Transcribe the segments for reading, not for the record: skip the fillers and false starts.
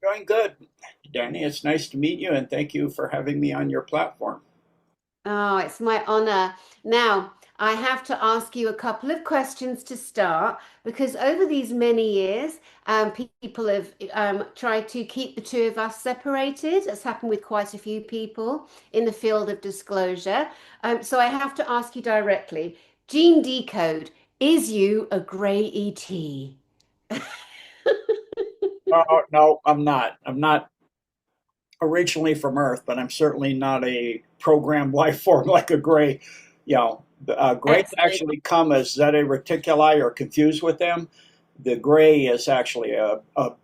Doing good, Danny. It's nice to meet you, and thank you for having me on your platform. Oh, it's my honor. Now, I have to ask you a couple of questions to start because over these many years, people have tried to keep the two of us separated. That's happened with quite a few people in the field of disclosure. So I have to ask you directly, Gene Decode, is you a gray ET? No, I'm not. I'm not originally from Earth, but I'm certainly not a programmed life form like a gray. Grays Excellent. actually come as Zeta Reticuli or confused with them. The gray is actually a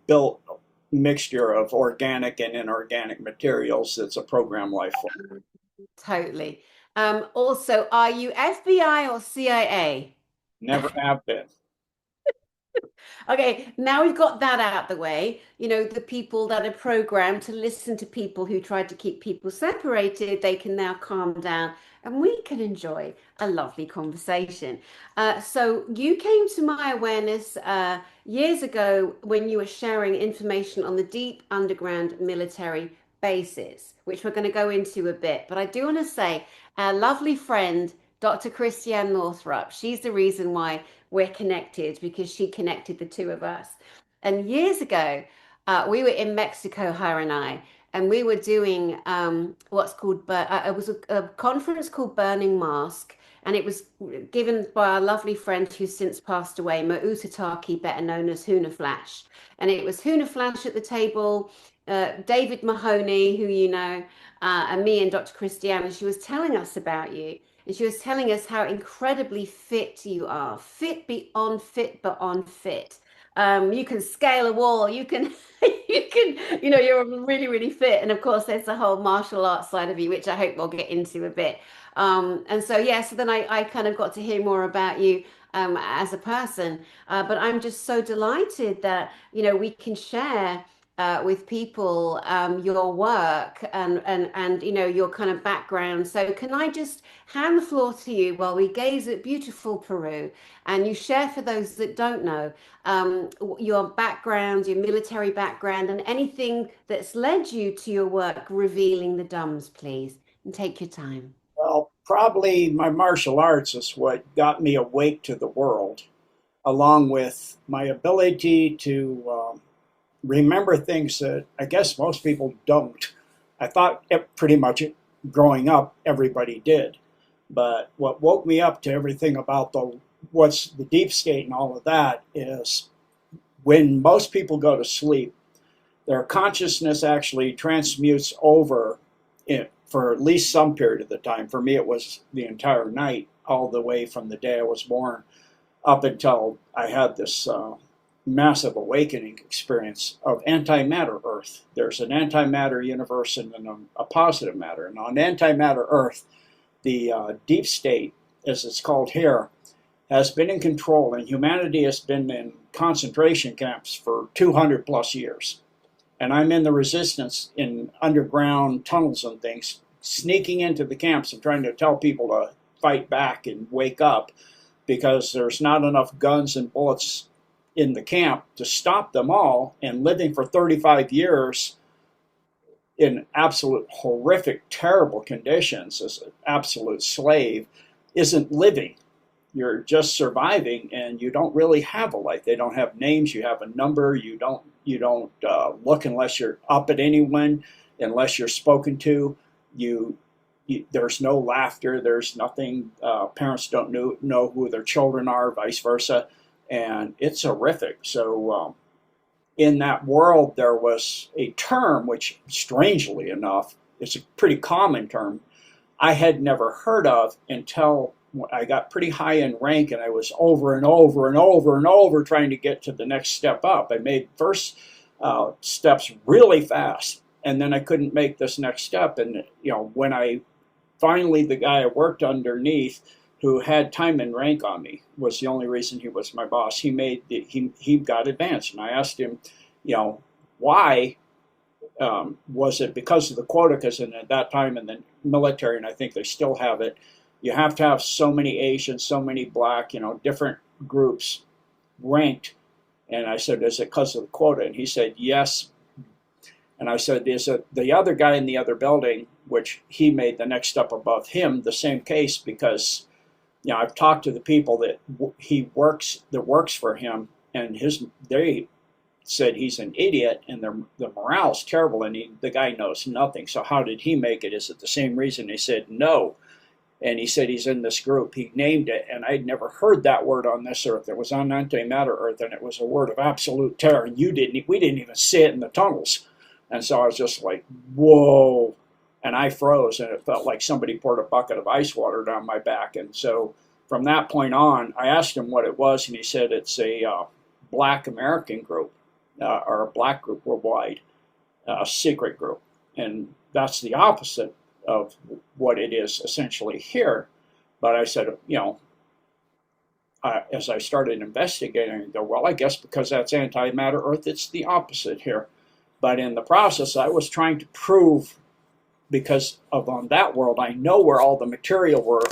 built mixture of organic and inorganic materials. It's a programmed life form. Totally. Also, are you FBI or CIA? Never have been. Okay, now we've got that out the way. You know, the people that are programmed to listen to people who try to keep people separated, they can now calm down and we can enjoy a lovely conversation. So you came to my awareness years ago when you were sharing information on the deep underground military bases, which we're going to go into a bit. But I do want to say, our lovely friend, Dr. Christiane Northrup, she's the reason why we're connected because she connected the two of us. And years ago, we were in Mexico, her and we were doing what's called, it was a conference called Burning Mask. And it was given by our lovely friend who's since passed away, Mo Utataki, better known as Huna Flash. And it was Huna Flash at the table, David Mahoney, who you know, and me and Dr. Christiane. And she was telling us about you. And she was telling us how incredibly fit you are, fit beyond fit, but on fit. You can scale a wall. You can, you're really, really fit. And of course, there's the whole martial arts side of you, which I hope we'll get into a bit. And so, yeah, so then I kind of got to hear more about you as a person. But I'm just so delighted that, we can share with people your work and your kind of background. So can I just hand the floor to you while we gaze at beautiful Peru and you share for those that don't know your background, your military background, and anything that's led you to your work revealing the DUMS, please, and take your time. Well, probably my martial arts is what got me awake to the world, along with my ability to remember things that I guess most people don't. I thought pretty much growing up everybody did, but what woke me up to everything about the what's the deep state and all of that is when most people go to sleep, their consciousness actually transmutes over for at least some period of the time. For me, it was the entire night, all the way from the day I was born up until I had this massive awakening experience of antimatter Earth. There's an antimatter universe and then a positive matter. And on antimatter Earth, the deep state, as it's called here, has been in control, and humanity has been in concentration camps for 200 plus years. And I'm in the resistance in underground tunnels and things, sneaking into the camps and trying to tell people to fight back and wake up because there's not enough guns and bullets in the camp to stop them all. And living for 35 years in absolute horrific, terrible conditions as an absolute slave isn't living. You're just surviving, and you don't really have a life. They don't have names. You have a number. You don't look unless you're up at anyone, unless you're spoken to. There's no laughter. There's nothing. Parents don't know who their children are, vice versa, and it's horrific. So in that world, there was a term which, strangely enough, is a pretty common term I had never heard of until I got pretty high in rank, and I was over and over and over and over trying to get to the next step up. I made first steps really fast, and then I couldn't make this next step. And when I finally, the guy I worked underneath, who had time and rank on me, was the only reason he was my boss. He got advanced, and I asked him, why was it because of the quota? Because at that time in the military, and I think they still have it, you have to have so many Asians, so many black, different groups ranked. And I said, is it because of the quota? And he said, yes, And I said, is it the other guy in the other building, which he made the next step above him, the same case? Because I've talked to the people that works for him, and they said he's an idiot, and the morale's terrible, and the guy knows nothing. So how did he make it? Is it the same reason? They said no, and he said he's in this group. He named it, and I'd never heard that word on this earth. It was on antimatter earth, and it was a word of absolute terror. And we didn't even see it in the tunnels, and so I was just like, whoa. And I froze, and it felt like somebody poured a bucket of ice water down my back. And so from that point on, I asked him what it was, and he said it's a Black American group, or a black group worldwide, a secret group. And that's the opposite of what it is essentially here. But I said, as I started investigating, I go, well, I guess because that's antimatter Earth, it's the opposite here. But in the process, I was trying to prove, because on that world, I know where all the material were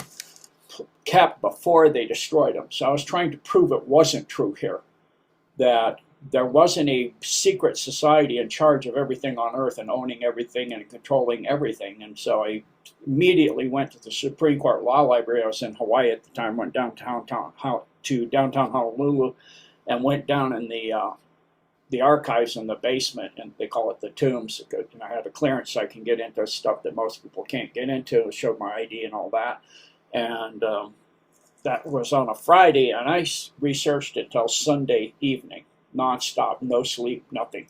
kept before they destroyed them. So I was trying to prove it wasn't true here, that there wasn't a secret society in charge of everything on Earth and owning everything and controlling everything. And so I immediately went to the Supreme Court Law Library. I was in Hawaii at the time, went downtown Honolulu, and went down in the archives in the basement, and they call it the tombs. And I had a clearance so I can get into stuff that most people can't get into. It showed my ID and all that. And that was on a Friday, and I researched it till Sunday evening, nonstop, no sleep, nothing.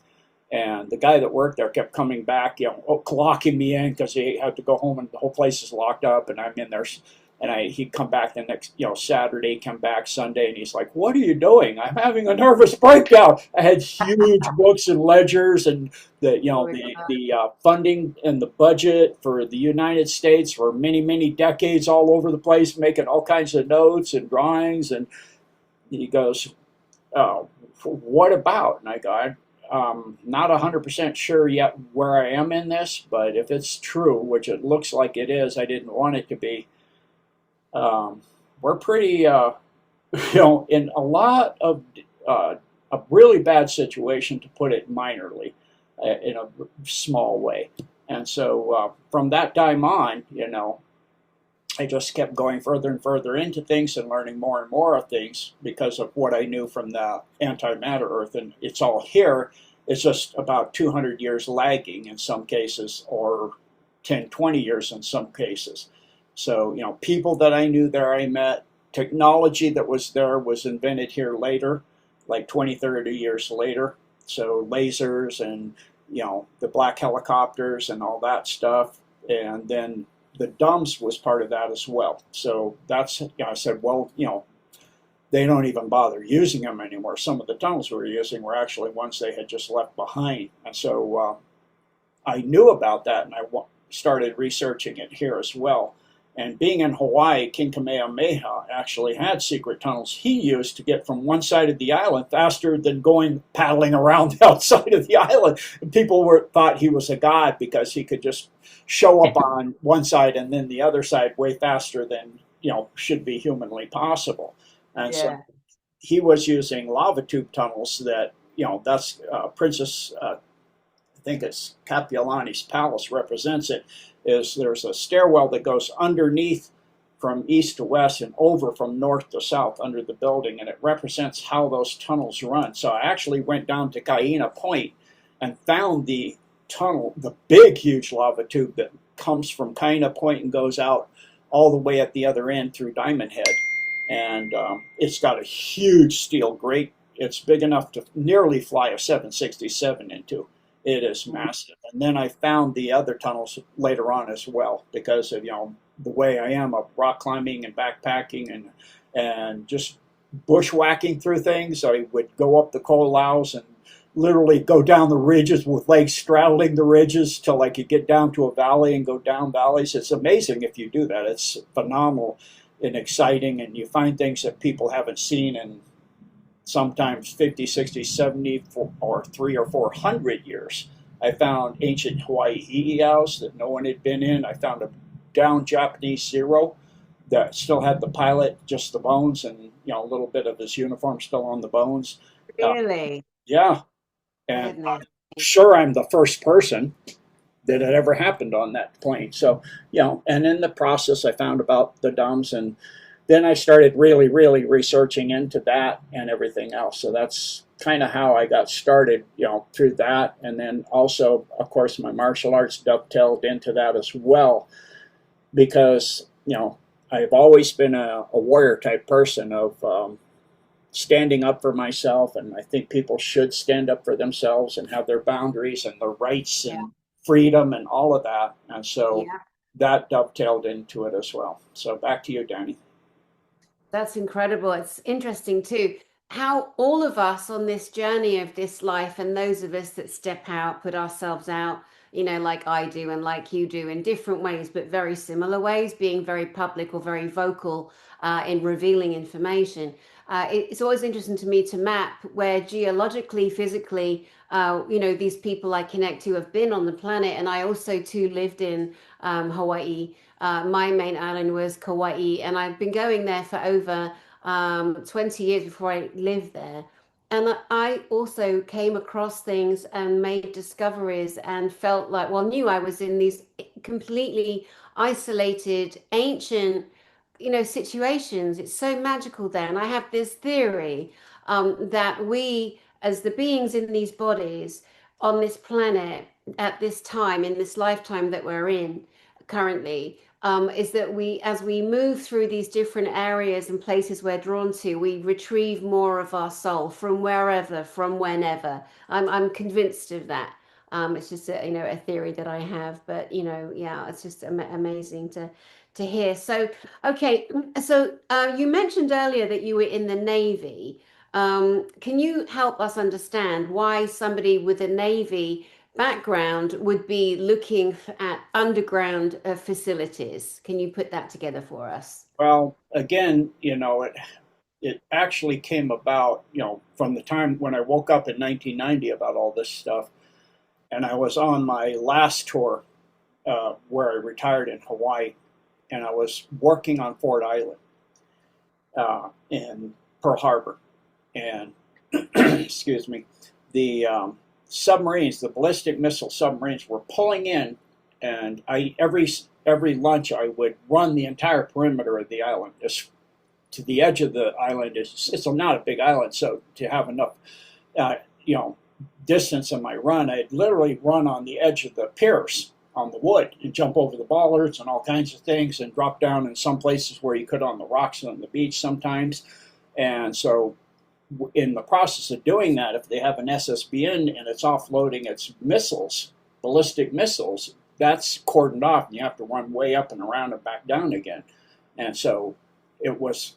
And the guy that worked there kept coming back, clocking me in because he had to go home, and the whole place is locked up, and I'm in there. And he'd come back the next, Saturday, come back Sunday, and he's like, "What are you doing?" "I'm having a nervous breakdown." I had huge books and ledgers, and the funding and the budget for the United States for many, many decades all over the place, making all kinds of notes and drawings. And he goes, "Oh, what about?" And I go, "I'm not 100% sure yet where I am in this, but if it's true, which it looks like it is, I didn't want it to be. We're pretty, in a lot of a really bad situation, to put it minorly, in a small way." And so from that time on, I just kept going further and further into things and learning more and more of things because of what I knew from the antimatter Earth. And it's all here. It's just about 200 years lagging in some cases, or 10, 20 years in some cases. So, people that I knew there, I met. Technology that was there was invented here later, like 20, 30 years later. So lasers and, the black helicopters and all that stuff. And then the DUMS was part of that as well. So that's, I said, well, they don't even bother using them anymore. Some of the tunnels we were using were actually ones they had just left behind. And so I knew about that, and I started researching it here as well. And being in Hawaii, King Kamehameha actually had secret tunnels he used to get from one side of the island faster than paddling around the outside of the island. And people thought he was a god because he could just show up on one side and then the other side way faster than should be humanly possible. And so he was using lava tube tunnels that, that's Princess, I think it's Kapiolani's palace represents it. There's a stairwell that goes underneath from east to west and over from north to south under the building, and it represents how those tunnels run. So I actually went down to Kaina Point and found the tunnel, the big, huge lava tube that comes from Kaina Point and goes out all the way at the other end through Diamond Head. And it's got a huge steel grate. It's big enough to nearly fly a 767 into. It is massive. And then I found the other tunnels later on as well, because of the way I am of rock climbing and backpacking and just bushwhacking through things. I would go up the ko'olaus and literally go down the ridges with legs straddling the ridges till I could get down to a valley and go down valleys. It's amazing if you do that. It's phenomenal and exciting, and you find things that people haven't seen in sometimes 50, 60, 70, or 300 or 400 years. I found ancient Hawaii heiaus that no one had been in. I found a down Japanese Zero that still had the pilot, just the bones, and a little bit of his uniform still on the bones. Really? Yeah. And Goodness. sure I'm the first person that had ever happened on that plane. So, and in the process, I found about the DUMBs, and then I started really, really researching into that and everything else. So that's kind of how I got started, through that. And then also, of course, my martial arts dovetailed into that as well, because, I've always been a warrior type person of standing up for myself. And I think people should stand up for themselves and have their boundaries and their rights Yeah. and freedom and all of that. And so Yeah. that dovetailed into it as well. So back to you, Danny. That's incredible. It's interesting too, how all of us on this journey of this life, and those of us that step out, put ourselves out, like I do and like you do in different ways, but very similar ways, being very public or very vocal in revealing information. It's always interesting to me to map where geologically, physically, these people I connect to have been on the planet. And I also too lived in Hawaii. My main island was Kauai, and I've been going there for over 20 years before I lived there. And I also came across things and made discoveries and felt like, well, knew I was in these completely isolated, ancient, situations. It's so magical there. And I have this theory that we, as the beings in these bodies on this planet at this time, in this lifetime that we're in currently, is that as we move through these different areas and places we're drawn to, we retrieve more of our soul from wherever, from whenever. I'm convinced of that. It's just a theory that I have, but yeah, it's just amazing to hear. So, okay, so you mentioned earlier that you were in the Navy. Can you help us understand why somebody with a Navy background would be looking at underground facilities? Can you put that together for us? Well, again, it actually came about, from the time when I woke up in 1990 about all this stuff, and I was on my last tour where I retired in Hawaii, and I was working on Ford Island in Pearl Harbor, and excuse me, the submarines, the ballistic missile submarines, were pulling in, and every lunch I would run the entire perimeter of the island. To the edge of the island it's not a big island, so to have enough, uh, you know, distance in my run, I'd literally run on the edge of the piers on the wood and jump over the bollards and all kinds of things and drop down in some places where you could on the rocks on the beach sometimes. And so in the process of doing that, if they have an SSBN and it's offloading its missiles, ballistic missiles, that's cordoned off and you have to run way up and around and back down again. And so it was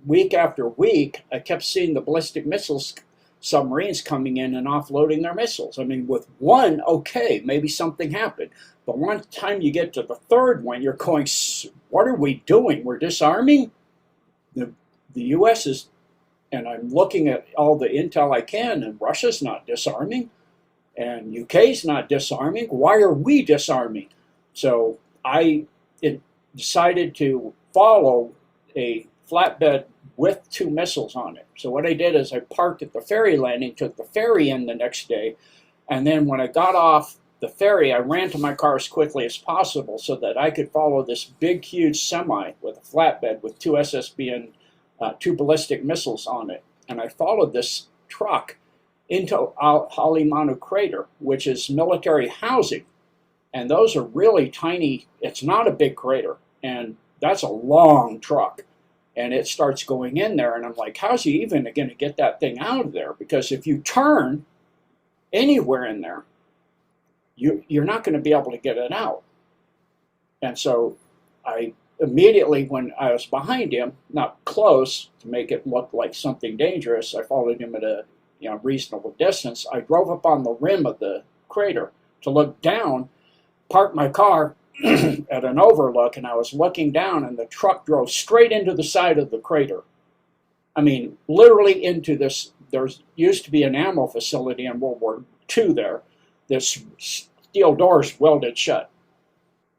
week after week, I kept seeing the ballistic missiles submarines coming in and offloading their missiles. I mean, with one, okay, maybe something happened. But one time you get to the third one, you're going, what are we doing? We're disarming? The U.S. is, and I'm looking at all the intel I can, and Russia's not disarming, and UK's not disarming. Why are we disarming? So I decided to follow a flatbed with two missiles on it. So what I did is I parked at the ferry landing, took the ferry in the next day, and then when I got off the ferry, I ran to my car as quickly as possible so that I could follow this big, huge semi with a flatbed with two SSBN, two ballistic missiles on it. And I followed this truck into Halimanu Crater, which is military housing. And those are really tiny. It's not a big crater. And that's a long truck. And it starts going in there. And I'm like, how's he even going to get that thing out of there? Because if you turn anywhere in there, you're not going to be able to get it out. And so I immediately, when I was behind him, not close to make it look like something dangerous, I followed him at a reasonable distance. I drove up on the rim of the crater to look down, parked my car at an overlook, and I was looking down, and the truck drove straight into the side of the crater. I mean, literally into this. There used to be an ammo facility in World War II there. This steel doors welded shut,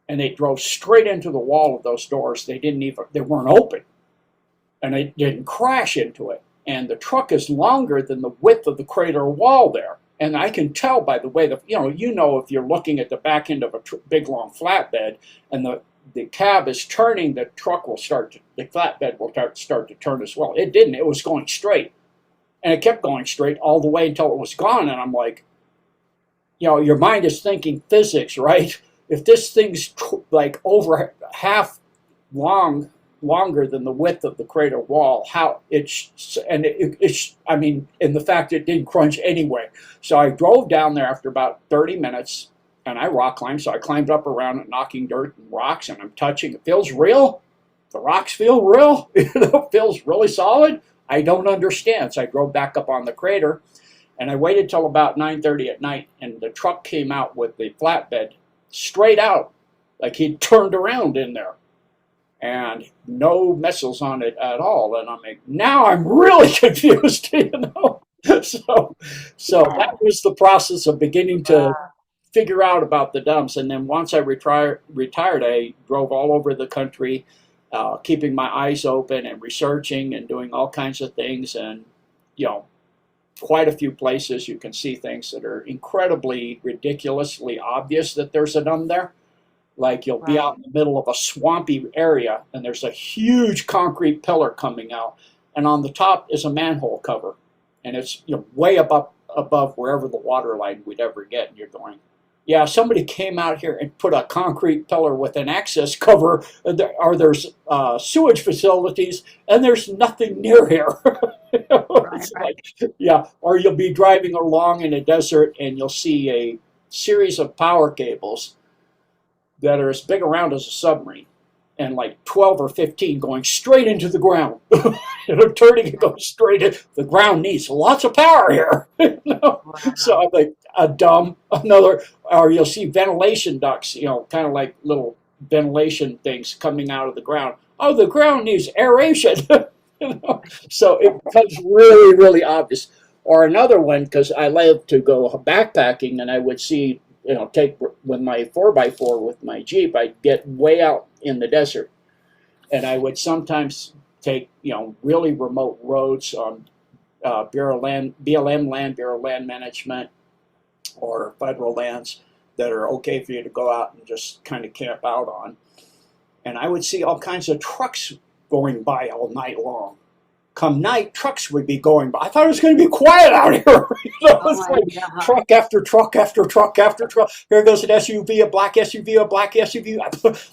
and they drove straight into the wall of those doors. They weren't open, and they didn't crash into it. And the truck is longer than the width of the crater wall there, And I can tell by the way if you're looking at the back end of a big long flatbed, and the cab is turning, the flatbed will start to turn as well. It didn't. It was going straight, and it kept going straight all the way until it was gone. And I'm like, your mind is thinking physics, right? If this thing's like over half longer than the width of the crater wall, and the fact it didn't crunch anyway. So I drove down there after about 30 minutes, and I rock climbed. So I climbed up around it, knocking dirt and rocks, and I'm touching. It feels real. The rocks feel real. It feels really solid. I don't understand. So I drove back up on the crater, and I waited till about 9:30 at night, and the truck came out with the flatbed straight out, like he'd turned around in there, and no missiles on it at all. And I'm like, now I'm really confused, So that was the process of beginning to figure out about the dumps. And then once I retired, I drove all over the country, keeping my eyes open and researching and doing all kinds of things. And, quite a few places you can see things that are incredibly, ridiculously obvious that there's a dump there. Like you'll be out in the middle of a swampy area, and there's a huge concrete pillar coming out, and on the top is a manhole cover, and it's way above wherever the water line would ever get. And you're going, yeah, somebody came out here and put a concrete pillar with an access cover, or there's sewage facilities, and there's nothing near here. Or you'll be driving along in a desert, and you'll see a series of power cables that are as big around as a submarine, and like 12 or 15 going straight into the ground. Turning and going straight in. The ground needs lots of power here. So I'm like, or you'll see ventilation ducts, kind of like little ventilation things coming out of the ground. Oh, the ground needs aeration. So it becomes really, really obvious. Or another one, because I love to go backpacking, and I would see, take with my 4x4 with my Jeep, I'd get way out in the desert, and I would sometimes take, really remote roads on BLM land, Bureau of Land Management, or federal lands that are okay for you to go out and just kind of camp out on. And I would see all kinds of trucks going by all night long. Come night, trucks would be going by. I thought it was going to be quiet out here. It's like truck after truck after truck after truck. Here goes an SUV, a black SUV, a black SUV.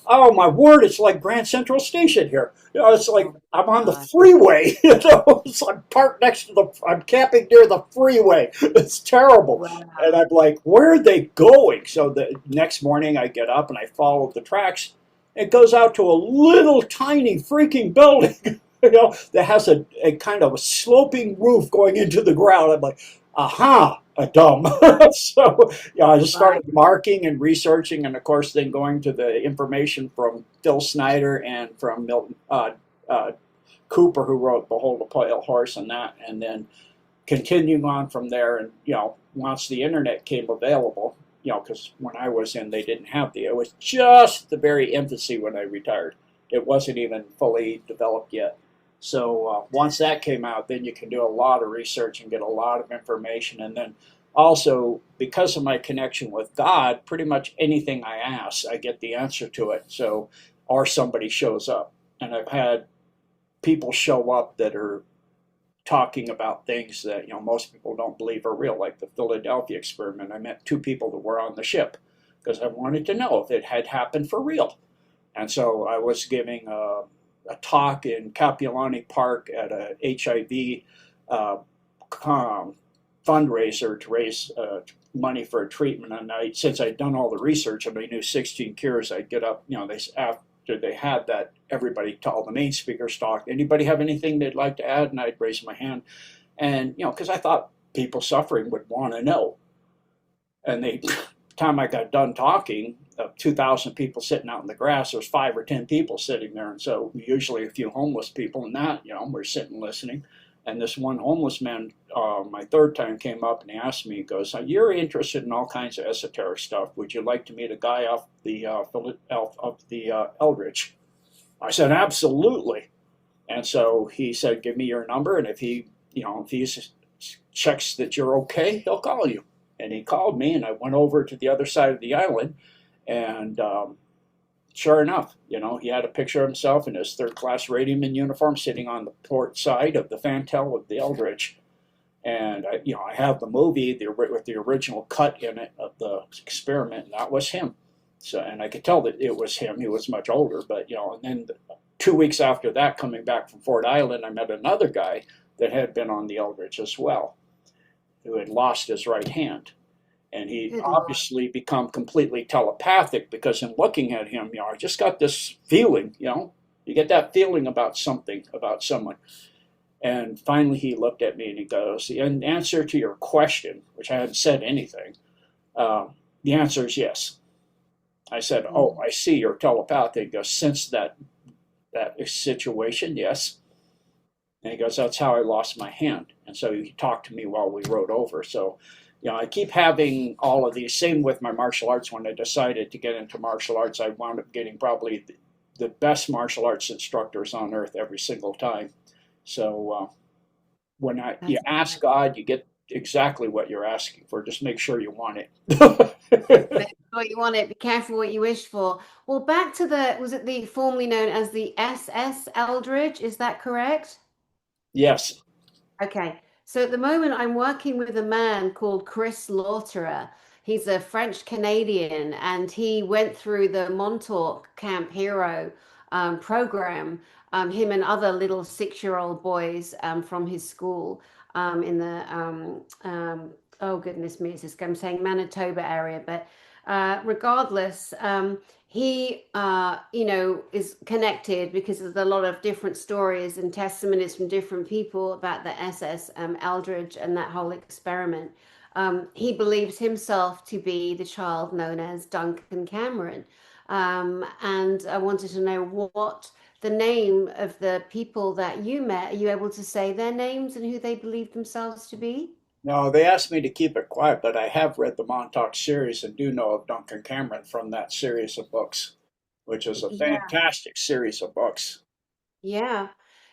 Oh my word! It's like Grand Central Station here. It's like I'm on the freeway. It's I'm parked next to I'm camping near the freeway. It's terrible. Wow. And I'm like, where are they going? So the next morning I get up and I follow the tracks. It goes out to a little tiny freaking building. That has a kind of a sloping roof going into the ground. I'm like, aha, a dump. So I just started marking and researching, and of course then going to the information from Phil Snyder and from Milton Cooper, who wrote Behold the Pale Horse and that, and then continuing on from there. And once the internet came available, because when I was in, they didn't have it was just the very infancy when I retired. It wasn't even fully developed yet. So once that came out, then you can do a lot of research and get a lot of information. And then also, because of my connection with God, pretty much anything I ask, I get the answer to it. So, or somebody shows up. And I've had people show up that are talking about things that most people don't believe are real, like the Philadelphia experiment. I met 2 people that were on the ship because I wanted to know if it had happened for real. And so I was giving a talk in Capilani Park at a HIV fundraiser to raise money for a treatment. And since I'd done all the research and I knew 16 cures, I'd get up, after they had that, everybody, all the main speakers talked. Anybody have anything they'd like to add? And I'd raise my hand. And, because I thought people suffering would want to know. And the time I got done talking, 2,000 people sitting out in the grass, there's 5 or 10 people sitting there. And so usually a few homeless people and that, we're sitting listening. And this one homeless man, my 3rd time, came up and he asked me, he goes, you're interested in all kinds of esoteric stuff. Would you like to meet a guy off the Eldridge? I said, absolutely. And so he said, give me your number. And if he checks that you're okay, he'll call you. And he called me, and I went over to the other side of the island, and sure enough, he had a picture of himself in his third class radioman uniform sitting on the port side of the fantail of the Eldridge. And I have the movie with the original cut in it of the experiment, and that was him. So, and I could tell that it was him. He was much older, but and then 2 weeks after that, coming back from Ford Island, I met another guy that had been on the Eldridge as well, who had lost his right hand. And he'd Good Lord. obviously become completely telepathic, because in looking at him, I just got this feeling, you get that feeling about something, about someone. And finally he looked at me and he goes, in answer to your question, which I hadn't said anything, the answer is yes. I said, oh, Mm. I see, you're telepathic. He goes, since that situation, yes. And he goes, that's how I lost my hand. And so he talked to me while we rode over. So, I keep having all of these. Same with my martial arts. When I decided to get into martial arts, I wound up getting probably the best martial arts instructors on earth every single time. So when you That's ask right. God, you get exactly what you're asking for. Just make sure you want it. Make sure you want it. Be careful what you wish for. Well, back to was it the formerly known as the SS Eldridge? Is that correct? Yes. Okay. So at the moment, I'm working with a man called Chris Lauterer. He's a French Canadian, and he went through the Montauk Camp Hero program. Him and other little 6-year-old boys from his school in the oh goodness me, I'm saying Manitoba area, but regardless. He is connected because there's a lot of different stories and testimonies from different people about the SS Eldridge and that whole experiment. He believes himself to be the child known as Duncan Cameron. And I wanted to know what the name of the people that you met. Are you able to say their names and who they believe themselves to be? No, they asked me to keep it quiet, but I have read the Montauk series and do know of Duncan Cameron from that series of books, which is a Yeah. fantastic series of books. Yeah.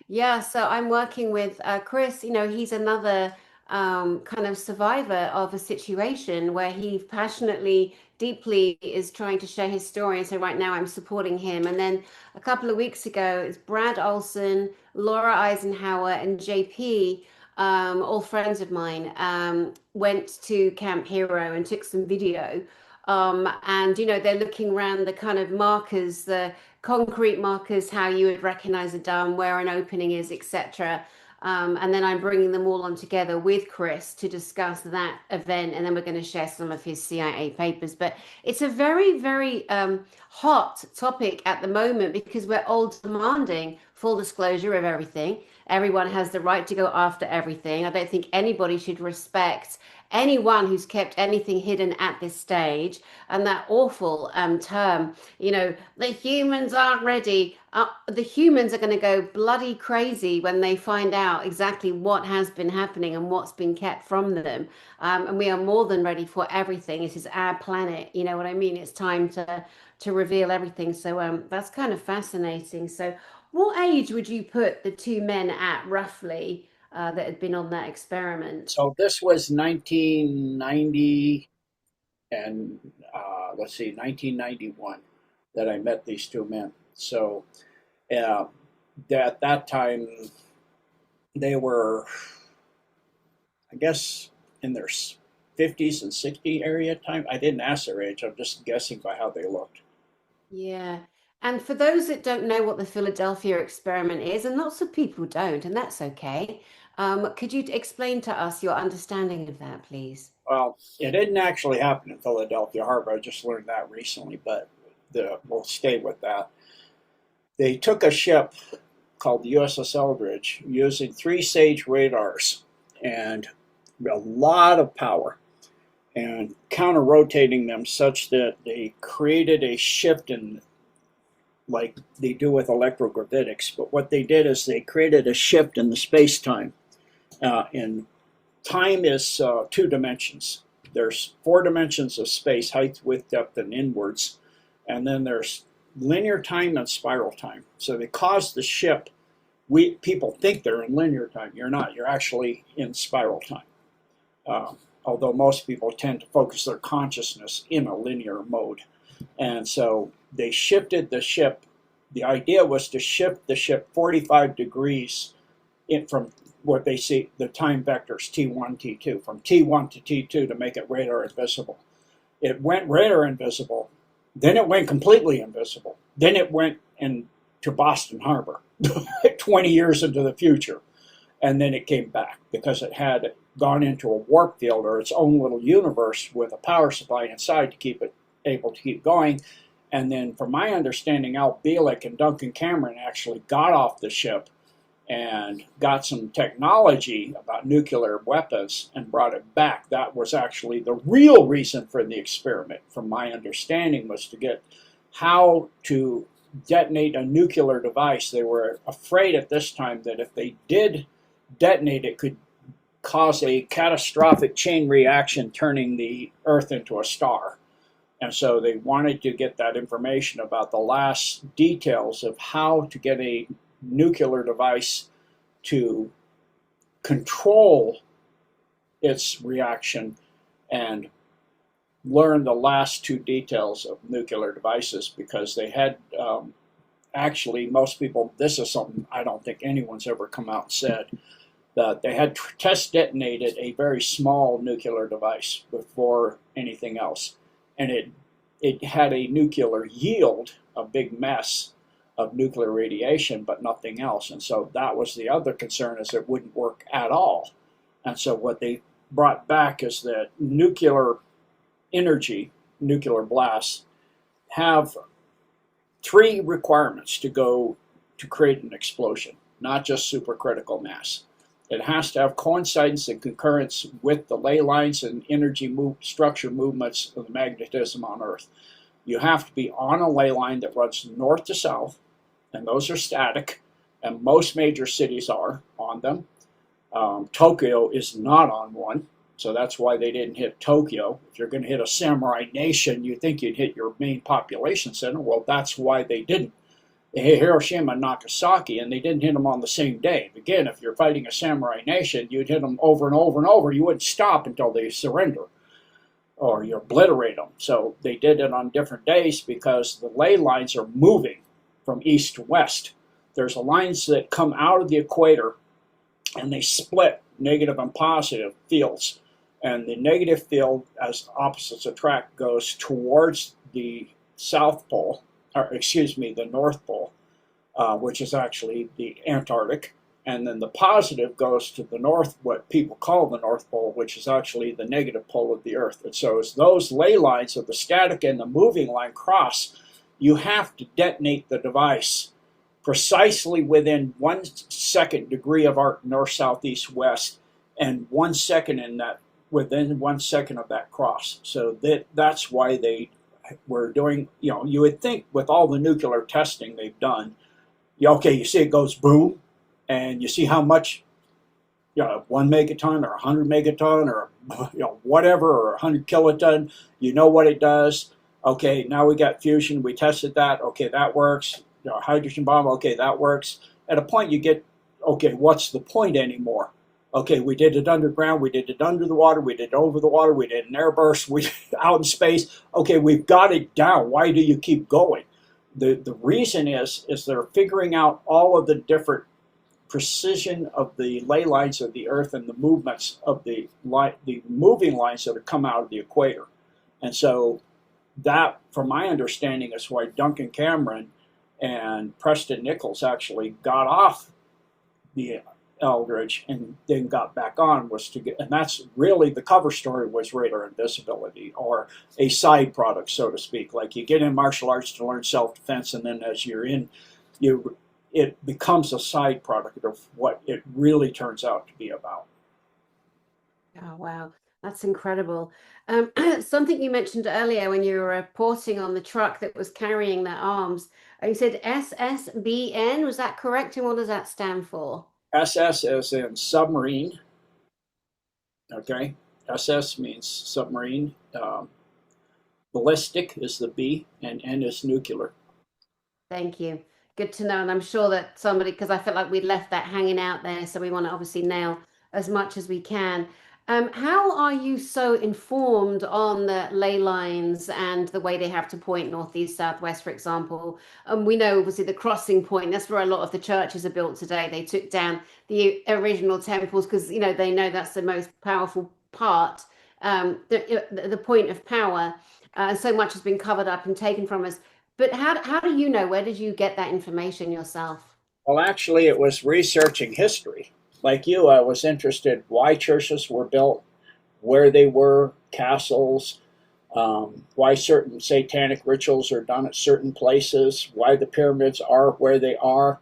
Yeah. So I'm working with Chris. He's another kind of survivor of a situation where he passionately, deeply is trying to share his story. And so right now I'm supporting him. And then a couple of weeks ago, it's Brad Olson, Laura Eisenhower, and JP, all friends of mine, went to Camp Hero and took some video. And they're looking around the kind of markers, the concrete markers, how you would recognize a dam, where an opening is, etc. And then I'm bringing them all on together with Chris to discuss that event, and then we're going to share some of his CIA papers. But it's a very, very hot topic at the moment because we're all demanding full disclosure of everything. Everyone has the right to go after everything. I don't think anybody should respect anyone who's kept anything hidden at this stage. And that awful term, the humans aren't ready. The humans are going to go bloody crazy when they find out exactly what has been happening and what's been kept from them. And we are more than ready for everything. This is our planet. You know what I mean? It's time to reveal everything. So that's kind of fascinating. So, what age would you put the two men at roughly that had been on that experiment? So this was 1990 and let's see, 1991 that I met these two men. So uh, at that time, they were, I guess, in their 50s and 60 area time. I didn't ask their age. I'm just guessing by how they looked. Yeah. And for those that don't know what the Philadelphia experiment is, and lots of people don't, and that's okay, could you explain to us your understanding of that, please? Well, it didn't actually happen in Philadelphia Harbor. I just learned that recently, but we'll stay with that. They took a ship called the USS Eldridge using three Sage radars and a lot of power and counter rotating them such that they created a shift in, like they do with electrogravitics. But what they did is they created a shift in the space time. And time is two dimensions. There's four dimensions of space: height, width, depth, and inwards. And then there's linear time and spiral time. So they caused the ship. People think they're in linear time. You're not. You're actually in spiral time. although most people tend to focus their consciousness in a linear mode. And so they shifted the ship. The idea was to shift the ship 45 degrees from what they see, the time vectors T1, T2, from T1 to T2 to make it radar invisible. It went radar invisible, then it went completely invisible, then it went to Boston Harbor 20 years into the future, and then it came back because it had gone into a warp field or its own little universe with a power supply inside to keep it able to keep going. And then, from my understanding, Al Bielek and Duncan Cameron actually got off the ship and got some technology about nuclear weapons and brought it back. That was actually the real reason for the experiment, from my understanding, was to get how to detonate a nuclear device. They were afraid at this time that if they did detonate, it could cause a catastrophic chain reaction, turning the Earth into a star. And so they wanted to get that information about the last details of how to get a nuclear device to control its reaction and learn the last two details of nuclear devices, because they had actually, most people, this is something I don't think anyone's ever come out and said, that they had test detonated a very small nuclear device before anything else, and it had a nuclear yield, a big mess of nuclear radiation, but nothing else. And so that was the other concern, is it wouldn't work at all. And so what they brought back is that nuclear energy, nuclear blasts, have three requirements to create an explosion, not just supercritical mass. It has to have coincidence and concurrence with the ley lines and energy structure movements of the magnetism on Earth. You have to be on a ley line that runs north to south, and those are static, and most major cities are on them. Tokyo is not on one, so that's why they didn't hit Tokyo. If you're going to hit a samurai nation, you think you'd hit your main population center. Well, that's why they didn't. They hit Hiroshima and Nagasaki, and they didn't hit them on the same day. Again, if you're fighting a samurai nation, you'd hit them over and over and over. You wouldn't stop until they surrender or you obliterate them. So they did it on different days because the ley lines are moving from east to west. There's lines that come out of the equator, and they split negative and positive fields. And the negative field, as opposites attract, goes towards the South Pole, or excuse me, the North Pole, which is actually the Antarctic. And then the positive goes to the north, what people call the North Pole, which is actually the negative pole of the Earth. And so as those ley lines of the static and the moving line cross, you have to detonate the device precisely within 1 second degree of arc north, south, east, west, and 1 second in that, within 1 second of that cross. So that's why they were doing, you would think with all the nuclear testing they've done, okay, you see it goes boom, and you see how much, 1 megaton or 100 megaton or whatever, or 100 kiloton, you know what it does. Okay, now we got fusion, we tested that, okay, that works. Hydrogen bomb, okay, that works. At a point you get, okay, what's the point anymore? Okay, we did it underground, we did it under the water, we did it over the water, we did an airburst, we out in space. Okay, we've got it down. Why do you keep going? The reason is they're figuring out all of the different precision of the ley lines of the Earth and the movements of the moving lines that have come out of the equator. And so that, from my understanding, is why Duncan Cameron and Preston Nichols actually got off the Eldridge and then got back on, was to get, and that's really the cover story, was radar invisibility, or a side product, so to speak. Like, you get in martial arts to learn self-defense, and then as you're in, it becomes a side product of what it really turns out to be about. Oh, wow. That's incredible. Something you mentioned earlier when you were reporting on the truck that was carrying their arms, you said SSBN, was that correct? And what does that stand for? SS as in submarine. Okay, SS means submarine. Ballistic is the B, and N is nuclear. Thank you. Good to know. And I'm sure that somebody, because I felt like we'd left that hanging out there, so we want to obviously nail as much as we can. How are you so informed on the ley lines and the way they have to point northeast, southwest, for example? We know obviously the crossing point, that's where a lot of the churches are built today. They took down the original temples because, they know that's the most powerful part, the point of power. So much has been covered up and taken from us. But how do you know? Where did you get that information yourself? Well, actually, it was researching history. Like you, I was interested why churches were built, where they were, castles, why certain satanic rituals are done at certain places, why the pyramids are where they are,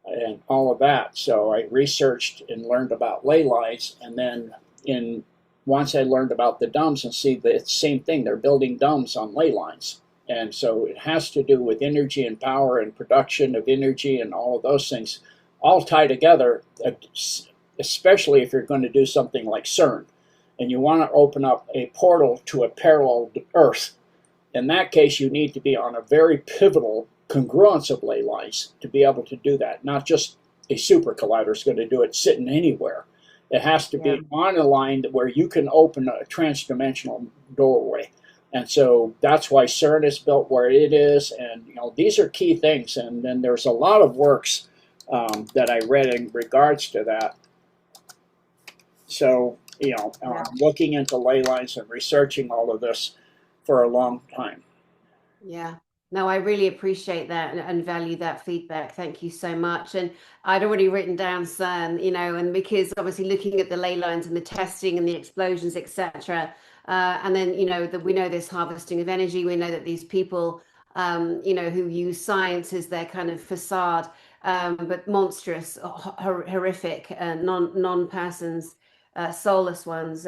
and all of that. So I researched and learned about ley lines, and then in once I learned about the domes and see the same thing, they're building domes on ley lines. And so it has to do with energy and power and production of energy and all of those things all tie together, especially if you're going to do something like CERN and you want to open up a portal to a parallel Earth. In that case, you need to be on a very pivotal congruence of ley lines to be able to do that. Not just a super collider is going to do it sitting anywhere. It has to Yeah. be on a line where you can open a transdimensional doorway. And so that's why CERN is built where it is. And, these are key things. And then there's a lot of works that I read in regards to that. So, Yeah. looking into ley lines and researching all of this for a long time. Yeah. No, I really appreciate that and value that feedback. Thank you so much. And I'd already written down CERN, and because obviously looking at the ley lines and the testing and the explosions, etc. And then, that we know this harvesting of energy. We know that these people, who use science as their kind of facade, but monstrous, horrific, non-persons, soulless ones,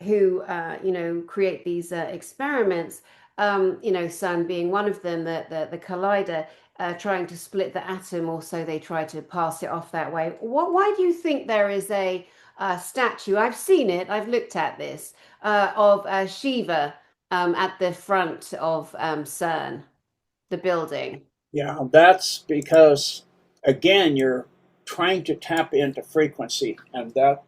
who, create these experiments, Sun being one of them, the collider, trying to split the atom, or so they try to pass it off that way. Why do you think there is a statue? I've seen it, I've looked at this, of Shiva at the front of CERN, the building. Yeah, that's because, again, you're trying to tap into frequency, and that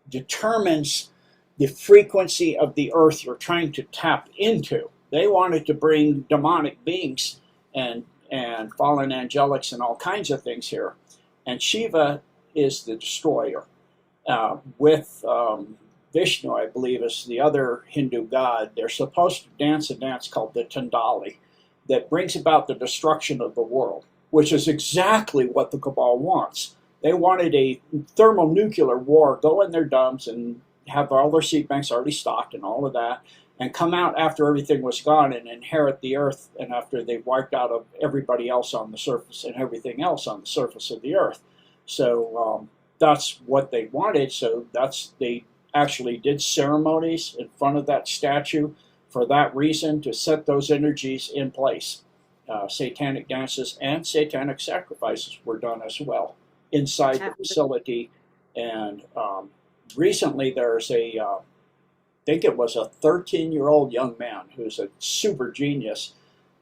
determines the frequency of the earth you're trying to tap into. They wanted to bring demonic beings and fallen angelics and all kinds of things here. And Shiva is the destroyer. With Vishnu, I believe, is the other Hindu god. They're supposed to dance a dance called the Tandali that brings about the destruction of the world, which is exactly what the Cabal wants. They wanted a thermonuclear war, go in their dumps and have all their seed banks already stocked and all of that, and come out after everything was gone and inherit the earth, and after they wiped out of everybody else on the surface and everything else on the surface of the earth. So that's what they wanted. So they actually did ceremonies in front of that statue for that reason, to set those energies in place. Satanic dances and satanic sacrifices were done as well inside the facility. And recently there's I think it was a 13-year-old young man who's a super genius,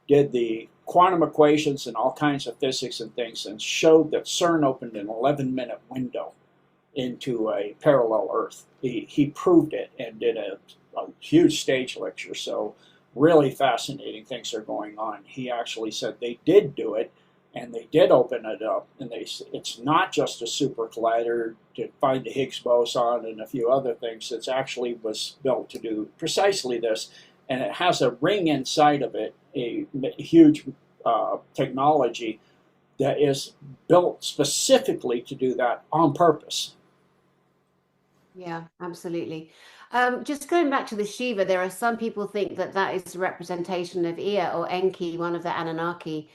did the quantum equations and all kinds of physics and things, and showed that CERN opened an 11-minute window into a parallel Earth. He proved it and did a huge stage lecture. So really fascinating things are going on. He actually said they did do it, and they did open it up. And it's not just a super collider to find the Higgs boson and a few other things. It actually was built to do precisely this, and it has a ring inside of it, a huge technology that is built specifically to do that on purpose. Yeah, absolutely. Just going back to the Shiva, there are some people think that that is a representation of Ea or Enki, one of the Anunnaki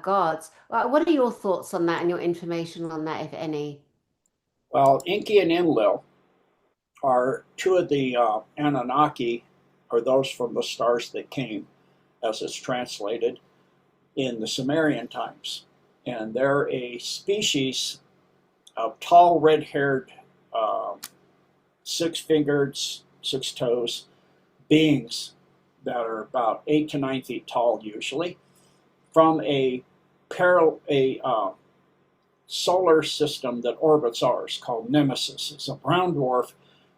gods. What are your thoughts on that and your information on that, if any? Well, Enki and Enlil are two of the Anunnaki, or those from the stars that came, as it's translated in the Sumerian times. And they're a species of tall, red-haired, six-fingered, six-toes beings that are about 8 to 9 feet tall, usually, from a solar system that orbits ours called Nemesis. It's a brown dwarf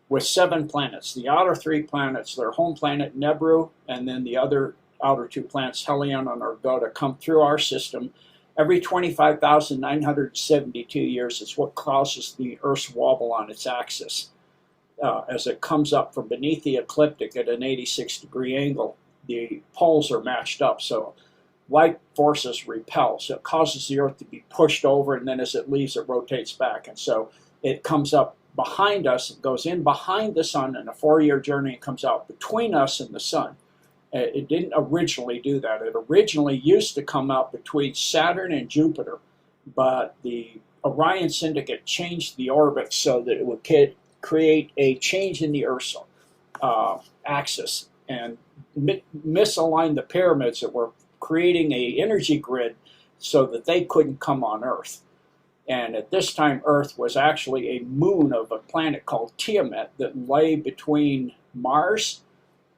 with 7 planets. The outer 3 planets, their home planet Nebru, and then the other outer 2 planets, Helion and Argota, come through our system every 25,972 years. It's what causes the Earth's wobble on its axis. As it comes up from beneath the ecliptic at an 86-degree angle, the poles are matched up, so light forces repel. So it causes the Earth to be pushed over, and then as it leaves, it rotates back. And so it comes up behind us, it goes in behind the sun in a 4-year journey, and comes out between us and the sun. It didn't originally do that. It originally used to come out between Saturn and Jupiter, but the Orion Syndicate changed the orbit so that it would create a change in the Earth's axis and misalign the pyramids that were creating an energy grid so that they couldn't come on Earth. And at this time, Earth was actually a moon of a planet called Tiamat that lay between Mars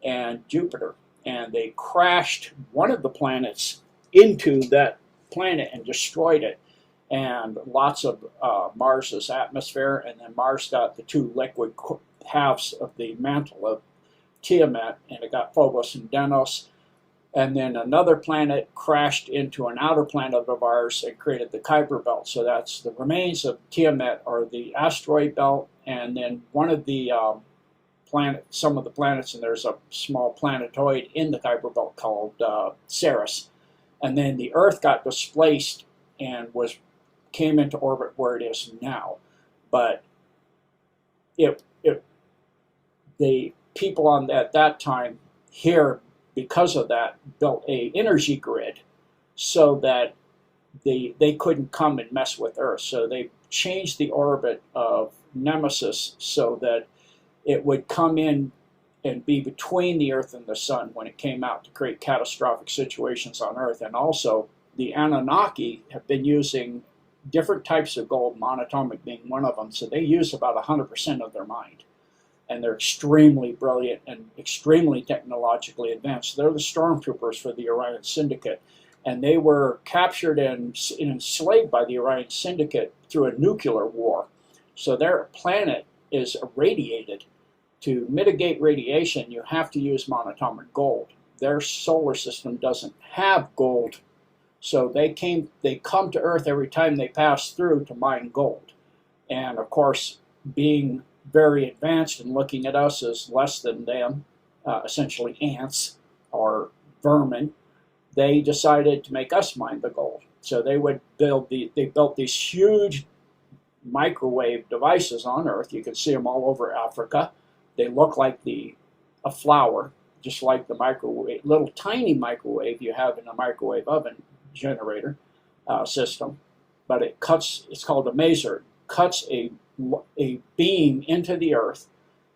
and Jupiter. And they crashed one of the planets into that planet and destroyed it. And lots of Mars's atmosphere, and then Mars got the 2 liquid halves of the mantle of Tiamat, and it got Phobos and Deimos. And then another planet crashed into an outer planet of ours and created the Kuiper Belt. So that's the remains of Tiamat, or the asteroid belt, and then one of the some of the planets, and there's a small planetoid in the Kuiper Belt called Ceres. And then the Earth got displaced and came into orbit where it is now. But the people at that time here, because of that, built a energy grid so that they couldn't come and mess with Earth. So they changed the orbit of Nemesis so that it would come in and be between the Earth and the Sun when it came out, to create catastrophic situations on Earth. And also, the Anunnaki have been using different types of gold, monatomic being one of them, so they use about 100% of their mind. And they're extremely brilliant and extremely technologically advanced. They're the stormtroopers for the Orion Syndicate. And they were captured and enslaved by the Orion Syndicate through a nuclear war. So their planet is irradiated. To mitigate radiation, you have to use monatomic gold. Their solar system doesn't have gold. So they come to Earth every time they pass through to mine gold. And of course, being very advanced and looking at us as less than them, essentially ants or vermin, they decided to make us mine the gold. So they built these huge microwave devices on Earth. You can see them all over Africa. They look like a flower, just like the microwave, little tiny microwave you have in a microwave oven generator system. But it's called a maser. It cuts a beam into the Earth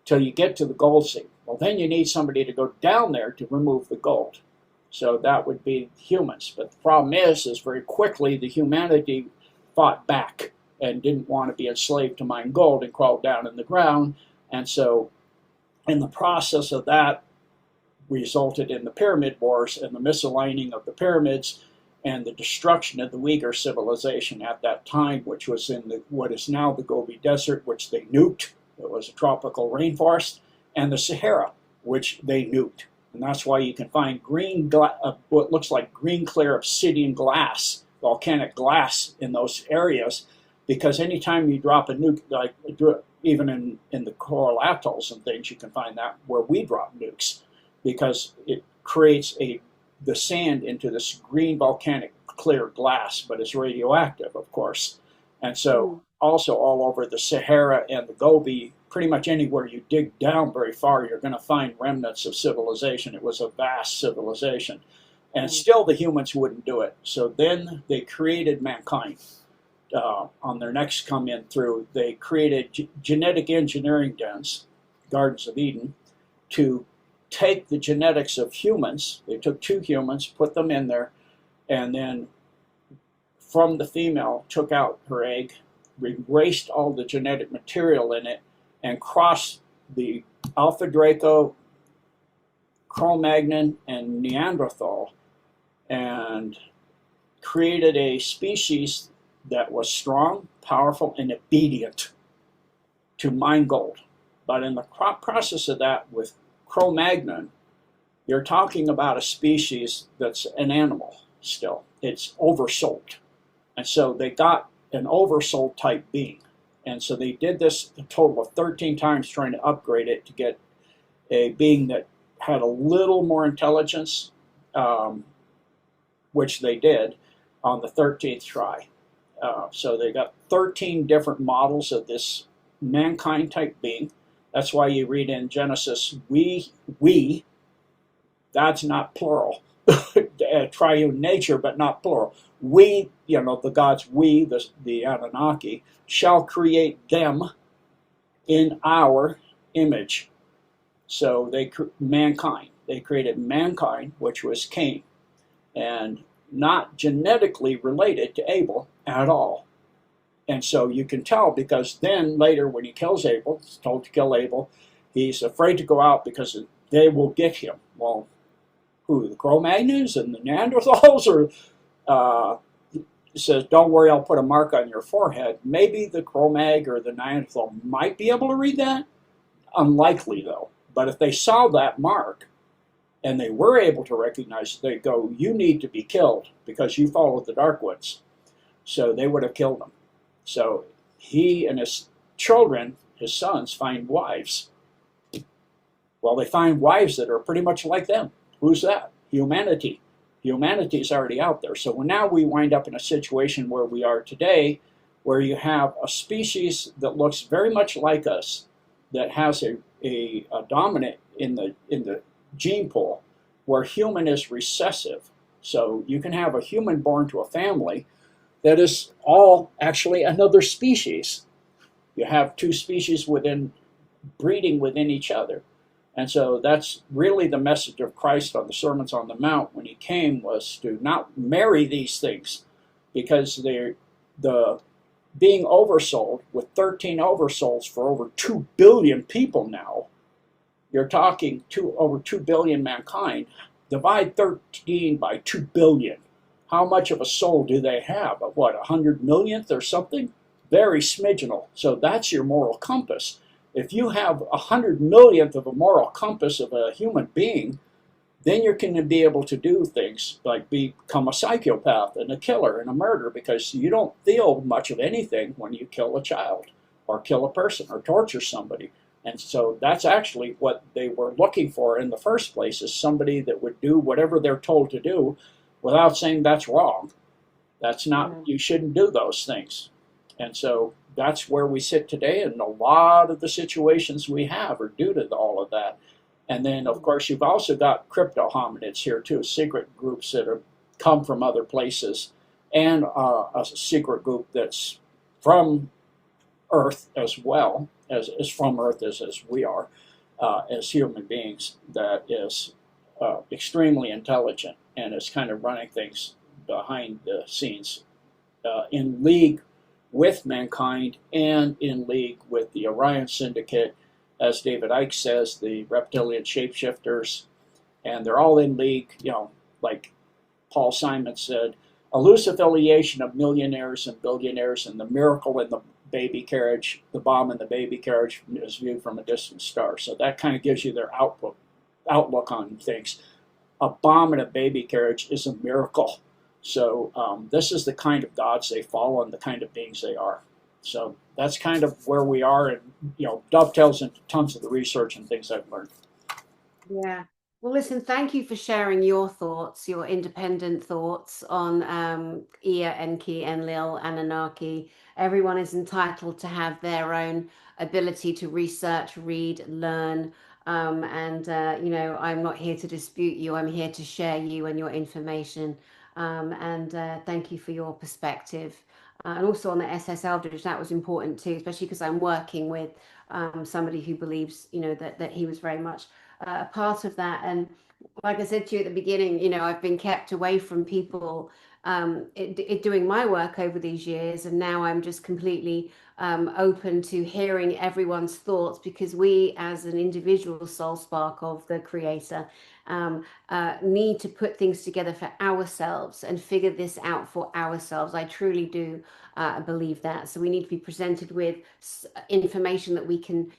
till you get to the gold seam. Well, then you need somebody to go down there to remove the gold. So that would be humans. But the problem is very quickly the humanity fought back and didn't want to be enslaved to mine gold and crawled down in the ground. And so in the process of that resulted in the Pyramid Wars and the misaligning of the pyramids and the destruction of the Uyghur civilization at that time, which was in what is now the Gobi Desert, which they nuked. It was a tropical rainforest, and the Sahara, which they nuked. And that's why you can find what looks like green clear obsidian glass, volcanic glass in those areas, because anytime you drop a nuke, like even in the coral atolls and things, you can find that where we drop nukes, because it creates the sand into this green volcanic clear glass, but it's radioactive, of course. And so also all over the Sahara and the Gobi, pretty much anywhere you dig down very far, you're going to find remnants of civilization. It was a vast civilization. And still the humans wouldn't do it. So then they created mankind. On their next come in through, they created genetic engineering dens, Gardens of Eden, to take the genetics of humans. They took 2 humans, put them in there, and then from the female took out her egg, erased all the genetic material in it, and crossed the Alpha Draco, Cro-Magnon, and Neanderthal, and created a species that was strong, powerful, and obedient to mine gold. But in the process of that with Cro-Magnon, you're talking about a species that's an animal still. It's oversold. And so they got an oversold type being. And so they did this a total of 13 times trying to upgrade it to get a being that had a little more intelligence, which they did on the 13th try. So they got 13 different models of this mankind type being. That's why you read in Genesis, we, that's not plural. Triune nature, but not plural. We, the gods, we, the Anunnaki, shall create them in our image. So mankind. They created mankind, which was Cain, and not genetically related to Abel at all. And so you can tell, because then later when he kills Abel, he's told to kill Abel, he's afraid to go out because they will get him. Well, who, the Cro-Magnons and the Neanderthals? Or he says, don't worry, I'll put a mark on your forehead. Maybe the Cro-Mag or the Neanderthal might be able to read that. Unlikely, though. But if they saw that mark and they were able to recognize it, they'd go, you need to be killed because you followed the dark ones. So they would have killed him. So he and his children, his sons, find wives. Well, they find wives that are pretty much like them. Who's that? Humanity. Humanity is already out there. So now we wind up in a situation where we are today, where you have a species that looks very much like us, that has a dominant in the gene pool, where human is recessive. So you can have a human born to a family that is all actually another species. You have two species breeding within each other. And so that's really the message of Christ on the Sermons on the Mount when he came, was to not marry these things, because they're being oversold with 13 oversouls for over 2 billion people now. You're talking over 2 billion mankind. Divide 13 by 2 billion. How much of a soul do they have? Of what, 100 millionth or something? Very smidgenal. So that's your moral compass. If you have 100 millionth of a moral compass of a human being, then you're going to be able to do things like become a psychopath and a killer and a murderer, because you don't feel much of anything when you kill a child or kill a person or torture somebody. And so that's actually what they were looking for in the first place, is somebody that would do whatever they're told to do without saying that's wrong. That's not, you shouldn't do those things. And so that's where we sit today, and a lot of the situations we have are due to all of that. And then, of course, you've also got crypto hominids here too, secret groups that have come from other places, and a secret group that's from Earth as well, as from Earth as we are, as human beings, that is extremely intelligent and is kind of running things behind the scenes, in league with mankind and in league with the Orion Syndicate, as David Icke says, the reptilian shapeshifters, and they're all in league, like Paul Simon said, a loose affiliation of millionaires and billionaires, and the miracle in the baby carriage, the bomb in the baby carriage is viewed from a distant star. So that kind of gives you their outlook on things. A bomb in a baby carriage is a miracle. So this is the kind of gods they follow and the kind of beings they are. So that's kind of where we are, and dovetails into tons of the research and things I've learned. Yeah. Well, listen, thank you for sharing your thoughts, your independent thoughts on Ea, Enki, Enlil, Anunnaki. Everyone is entitled to have their own ability to research, read, learn. I'm not here to dispute you. I'm here to share you and your information. Thank you for your perspective. And also on the SS Eldridge, that was important too, especially because I'm working with somebody who believes, that he was very much a part of that. And like I said to you at the beginning, I've been kept away from people doing my work over these years, and now I'm just completely open to hearing everyone's thoughts, because we, as an individual soul spark of the Creator, need to put things together for ourselves and figure this out for ourselves. I truly do believe that. So we need to be presented with information that we can,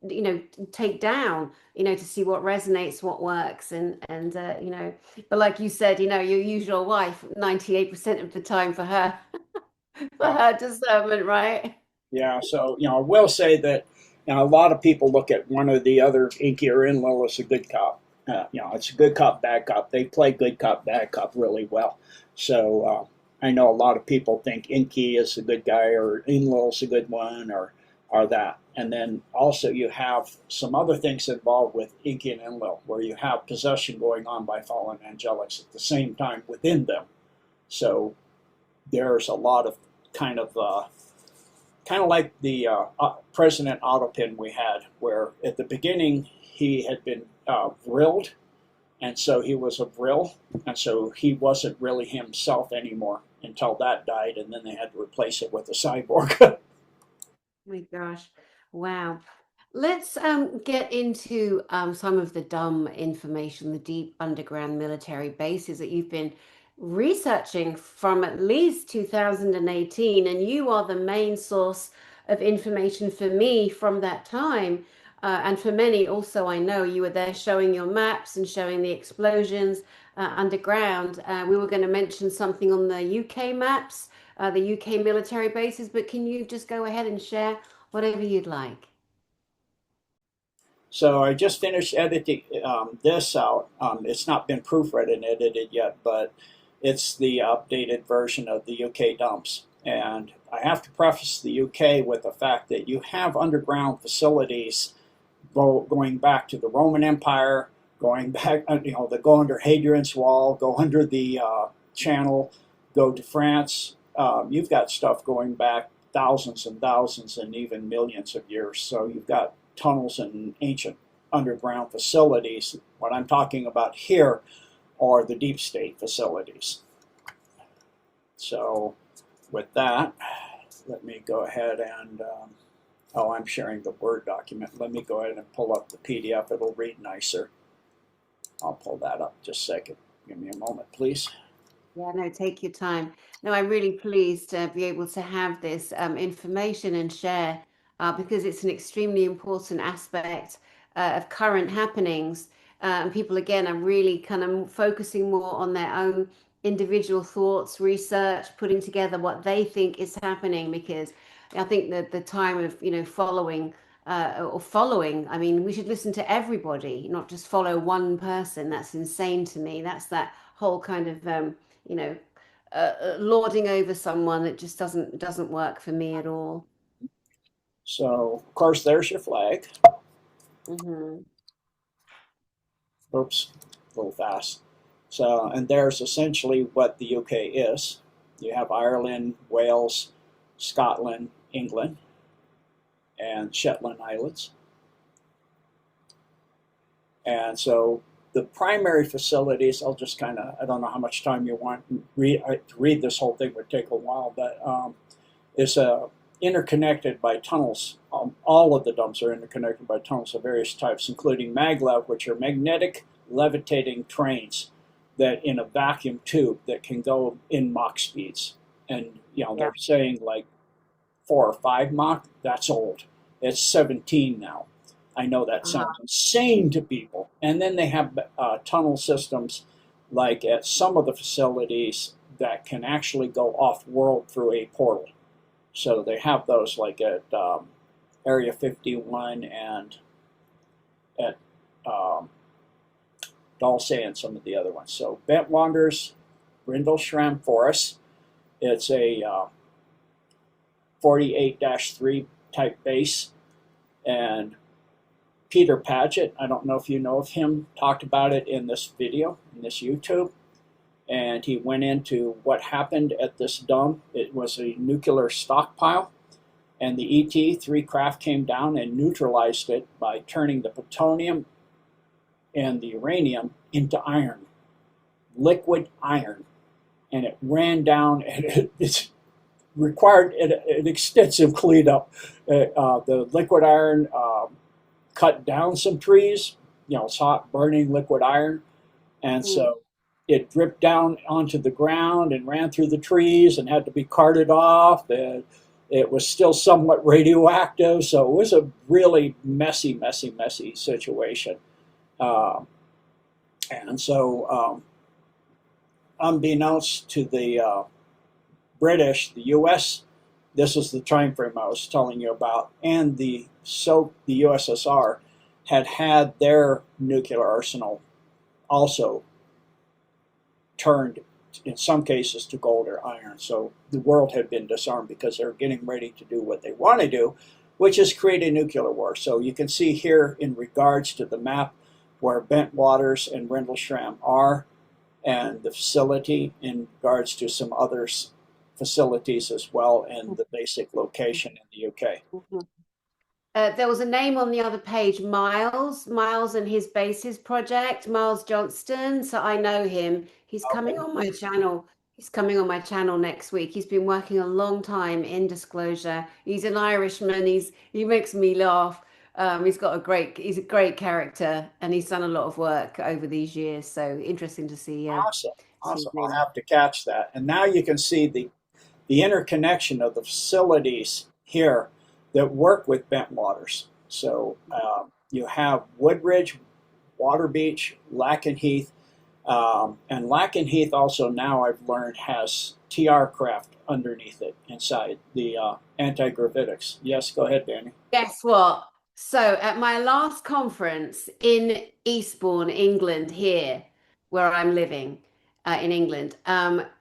you know, take down, you know, to see what resonates, what works, and you know. But like you said, you know, your usual wife, 98% of the time for her, for Yeah. her discernment, right? Yeah. So, I will say that, a lot of people look at one or the other, Inky or Enlil, as a good cop. It's a good cop, bad cop. They play good cop, bad cop really well. So, I know a lot of people think Inky is a good guy or Enlil is a good one, or that. And then also you have some other things involved with Inky and Enlil, where you have possession going on by fallen angelics at the same time within them. So there's a lot of kind of like the President Autopin we had, where at the beginning he had been vrilled, and so he was a vrill, and so he wasn't really himself anymore until that died, and then they had to replace it with a cyborg. My gosh. Wow. Let's get into some of the dumb information, the deep underground military bases that you've been researching from at least 2018, and you are the main source of information for me from that time. And for many also, I know you were there showing your maps and showing the explosions underground. We were going to mention something on the UK maps, the UK military bases, but can you just go ahead and share whatever you'd like? So I just finished editing this out. It's not been proofread and edited yet, but it's the updated version of the UK dumps. And I have to preface the UK with the fact that you have underground facilities going back to the Roman Empire, going back, that go under Hadrian's Wall, go under the Channel, go to France. You've got stuff going back thousands and thousands and even millions of years. So you've got tunnels and ancient underground facilities. What I'm talking about here are the deep state facilities. So with that, let me go ahead and, oh, I'm sharing the Word document. Let me go ahead and pull up the PDF. It'll read nicer. I'll pull that up just a second. Give me a moment, please. Yeah, no, take your time. No, I'm really pleased to be able to have this information and share, because it's an extremely important aspect of current happenings. And people, again, are really kind of focusing more on their own individual thoughts, research, putting together what they think is happening, because I think that the time of, you know, following, I mean, we should listen to everybody, not just follow one person. That's insane to me. That's that whole kind of you know, lording over someone. It just doesn't work for me at all. So, of course, there's your flag. Hmm. Oops, a little fast. So, and there's essentially what the UK is. You have Ireland, Wales, Scotland, England, and Shetland Islands. And so the primary facilities, I'll just kind of, I don't know how much time you want. To read this whole thing would take a while, but is interconnected by tunnels. All of the dumps are interconnected by tunnels of various types, including maglev, which are magnetic levitating trains that in a vacuum tube that can go in Mach speeds. And, Yeah. they're saying like 4 or 5 Mach. That's old. It's 17 now. I know that sounds insane to people. And then they have tunnel systems like at some of the facilities that can actually go off world through a portal. So they have those like at Area 51 and at Dulce and some of the other ones. So Bent Wanderers, Brindleshram Forest. It's a 48-3 type base. And Peter Paget, I don't know if you know of him, talked about it in this video, in this YouTube. And he went into what happened at this dump. It was a nuclear stockpile. And the ET-3 craft came down and neutralized it by turning the plutonium and the uranium into iron, liquid iron. and it ran down, and it required an extensive cleanup. The liquid iron cut down some trees. It's hot, burning liquid iron, and Mm. so it dripped down onto the ground and ran through the trees and had to be carted off. And it was still somewhat radioactive, so it was a really messy, messy, messy situation. Uh, and so, unbeknownst to the British, the U.S., this is the time frame I was telling you about, and the USSR had their nuclear arsenal also turned, in some cases, to gold or iron. So the world had been disarmed because they were getting ready to do what they want to do, which is create a nuclear war. So you can see here in regards to the map where Bentwaters and Rendlesham are, and the facility in regards to some other facilities as well, and the basic location in the UK. Mhm. There was a name on the other page, Miles and his bases project, Miles Johnston. So I know him. He's coming Okay. on my channel. He's coming on my channel next week. He's been working a long time in disclosure. He's an Irishman. He makes me laugh. He's a great character, and he's done a lot of work over these years. So interesting to Awesome. see Awesome. I'll him. have to catch that. And now you can see the interconnection of the facilities here that work with Bentwaters. So you have Woodridge, Waterbeach, Lakenheath, and Lakenheath also now I've learned has TR craft underneath it inside the anti-gravitics. Yes, go ahead, Danny. Guess what? So at my last conference in Eastbourne, England, here where I'm living in England,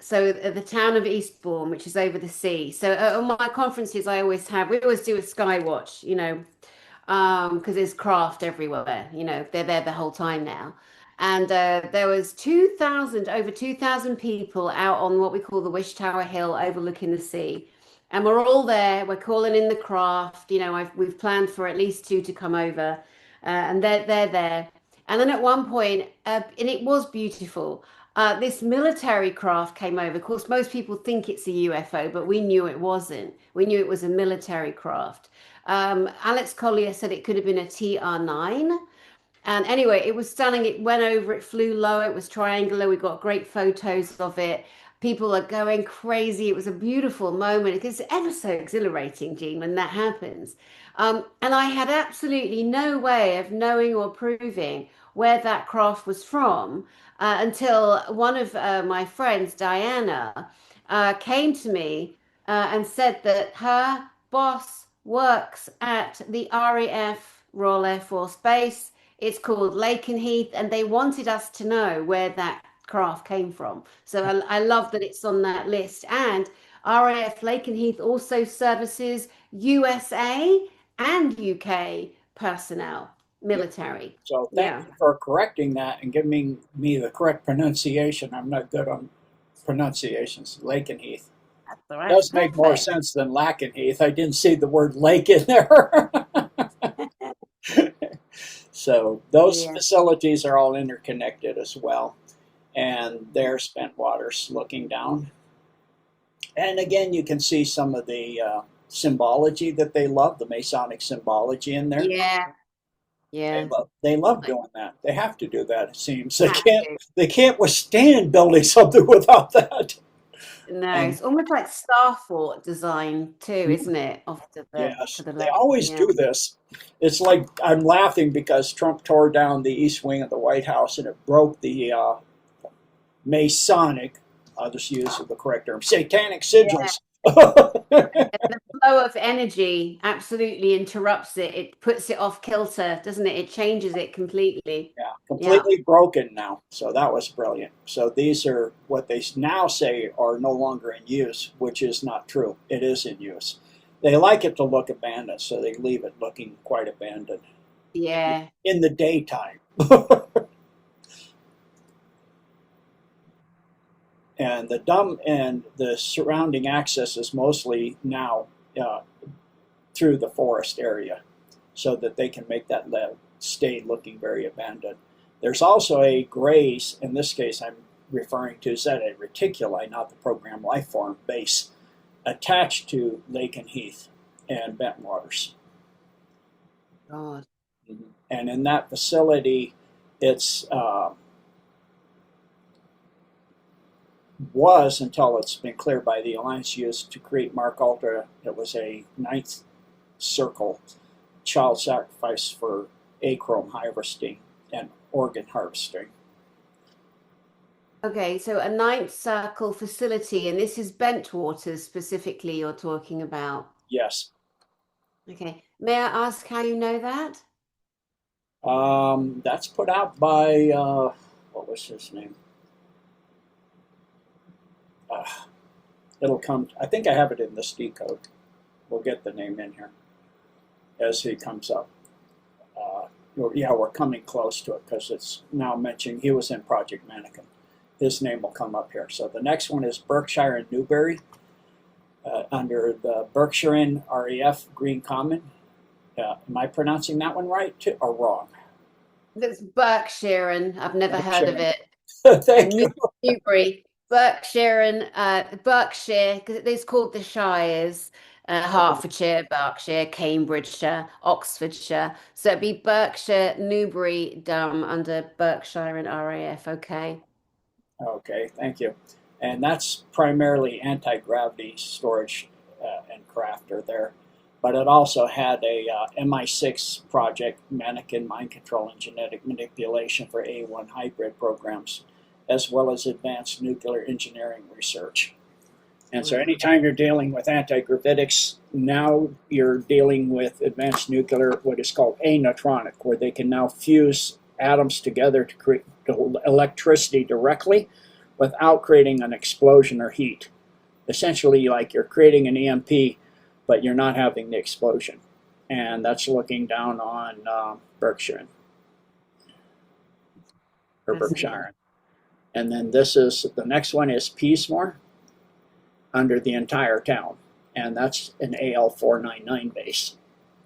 so at the town of Eastbourne, which is over the sea. So on my conferences, we always do a sky watch, because there's craft everywhere. They're there the whole time now. And there was over 2,000 people out on what we call the Wish Tower Hill overlooking the sea. And we're all there. We're calling in the craft. We've planned for at least two to come over, and they're there. And then at one point, and it was beautiful. This military craft came over. Of course, most people think it's a UFO, but we knew it wasn't. We knew it was a military craft. Alex Collier said it could have been a TR-9. And anyway, it was stunning. It went over, it flew low, it was triangular. We got great photos of it. People are going crazy. It was a beautiful moment. It's ever so exhilarating, Jean, when that happens. And I had absolutely no way of knowing or proving where that craft was from until one of my friends, Diana, came to me and said that her boss works at the RAF, Royal Air Force Base. It's called Lakenheath, and they wanted us to know where that craft came from. So I love that it's on that list. And RAF Lakenheath also services USA and UK personnel, Yeah. military. So thank Yeah, you for correcting that and giving me the correct pronunciation. I'm not good on pronunciations. Lakenheath that's all right. It's does make more perfect. sense than Lakenheath. I didn't see the word lake in there. So those Yeah. facilities are all interconnected as well. And there's spent waters looking down. And again, you can see some of the symbology that they love, the Masonic symbology in there. Yeah. Yeah. They love Like, doing that. They have to do that. It seems have to. they can't withstand building something without that. No, And it's almost like Starfort design too, isn't it? Off to yes, the they left. always Yeah. do this. It's like I'm laughing because Trump tore down the east wing of the White House and it broke the Masonic, I'll just use the correct term, satanic Yeah. sigils. Yeah, The flow of energy absolutely interrupts it. It puts it off kilter, doesn't it? It changes it completely. Yeah. completely broken now. So that was brilliant. So these are what they now say are no longer in use, which is not true. It is in use. They like it to look abandoned, so they leave it looking quite abandoned Yeah. in the daytime. And the dumb and the surrounding access is mostly now uh, through the forest area, so that they can make that stay looking very abandoned. There's also a graze. In this case, I'm referring to Zeta Reticuli, not the program life form base, attached to Lake and Heath and Bentwaters. God. And in that facility, it's was, until it's been cleared by the Alliance, used to create Mark Ultra. It was a ninth circle child sacrifice for achrome harvesting and organ harvesting. Okay, so a ninth circle facility, and this is Bentwaters specifically you're talking about. Yes. Okay. May I ask how you know that? That's put out by, what was his name? It'll come, I think I have it in this decode. We'll get the name in here as he comes up. Yeah, we're coming close to it because it's now mentioning he was in Project Mannequin. His name will come up here. So the next one is Berkshire and Newbury under the Berkshire RAF Green Common. Am I pronouncing that one right too, or wrong? That's Berkshire, and I've never heard of it. Thank you. Newbury, Berkshire, and Berkshire, because it's called the Shires. Hertfordshire, Berkshire, Cambridgeshire, Oxfordshire. So it'd be Berkshire, Newbury, under Berkshire and RAF. Okay. Okay, thank you. And that's primarily anti-gravity storage and crafter there. But it also had a MI6 project, mannequin mind control and genetic manipulation for A1 hybrid programs, as well as advanced nuclear engineering research. And so anytime you're dealing with anti-gravitics, now you're dealing with advanced nuclear, what is called aneutronic, where they can now fuse atoms together to create electricity directly without creating an explosion or heat. Essentially, like you're creating an EMP, but you're not having the explosion. And that's looking down on Berkshire. Or Berkshire. And then this is, the next one is Peasmore, under the entire town. And that's an AL499 base.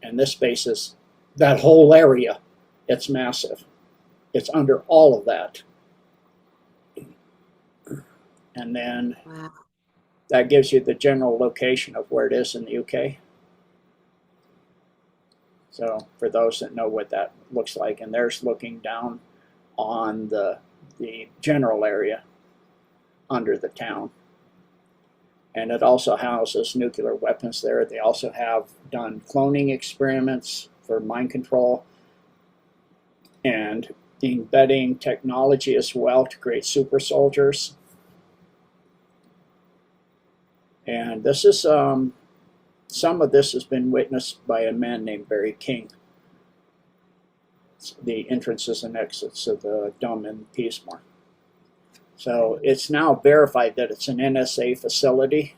And this base is, that whole area, it's massive. It's under all of that. And then that gives you the general location of where it is in the UK. So for those that know what that looks like, and there's looking down on the general area under the town. And it also houses nuclear weapons there. They also have done cloning experiments for mind control and embedding technology as well to create super soldiers. And this is, some of this has been witnessed by a man named Barry King. It's the entrances and exits of the dome in Peasmore. So it's now verified that it's an NSA facility,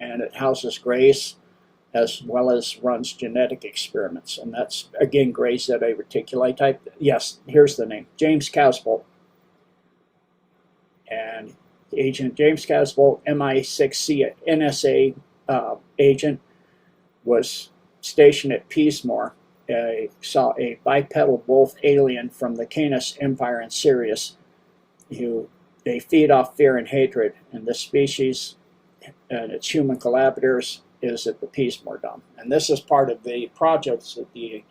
and it houses Grays as well as runs genetic experiments. And that's, again, Grays Zeta Reticuli type. Yes, here's the name, James Casbolt. And Agent James Casbolt, MI6C NSA agent, was stationed at Peasmore. Saw a bipedal wolf alien from the Canis Empire in Sirius who they feed off fear and hatred, and this species and its human collaborators is at the Peasmore Dome. And this is part of the projects that the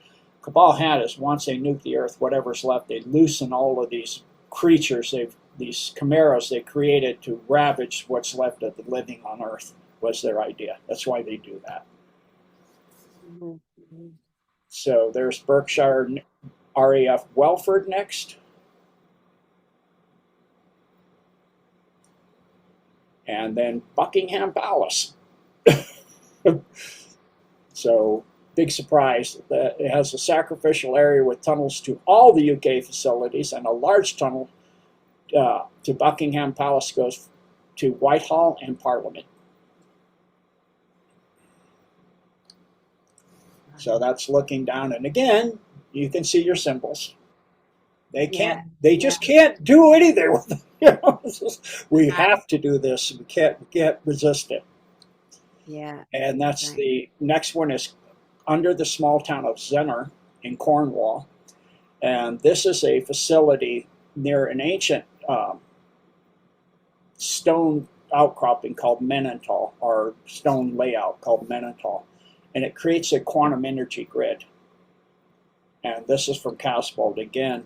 Cabal had, is once they nuke the Earth, whatever's left, they loosen all of these creatures, these chimeras they created to ravage what's left of the living on Earth, was their idea. That's why they do that. So there's Berkshire RAF Welford next. And then Buckingham Palace. So, big surprise. It has a sacrificial area with tunnels to all the UK facilities, and a large tunnel to Buckingham Palace goes to Whitehall and Parliament. So that's looking down, and again, you can see your symbols. They can't. They just can't do anything with them. You know, we have to do this. We can't resist it. Yeah. And that's the next one is under the small town of Zenner in Cornwall, and this is a facility near an ancient stone outcropping called Menental, or stone layout called Menental, and it creates a quantum energy grid. And this is from Casbolt again.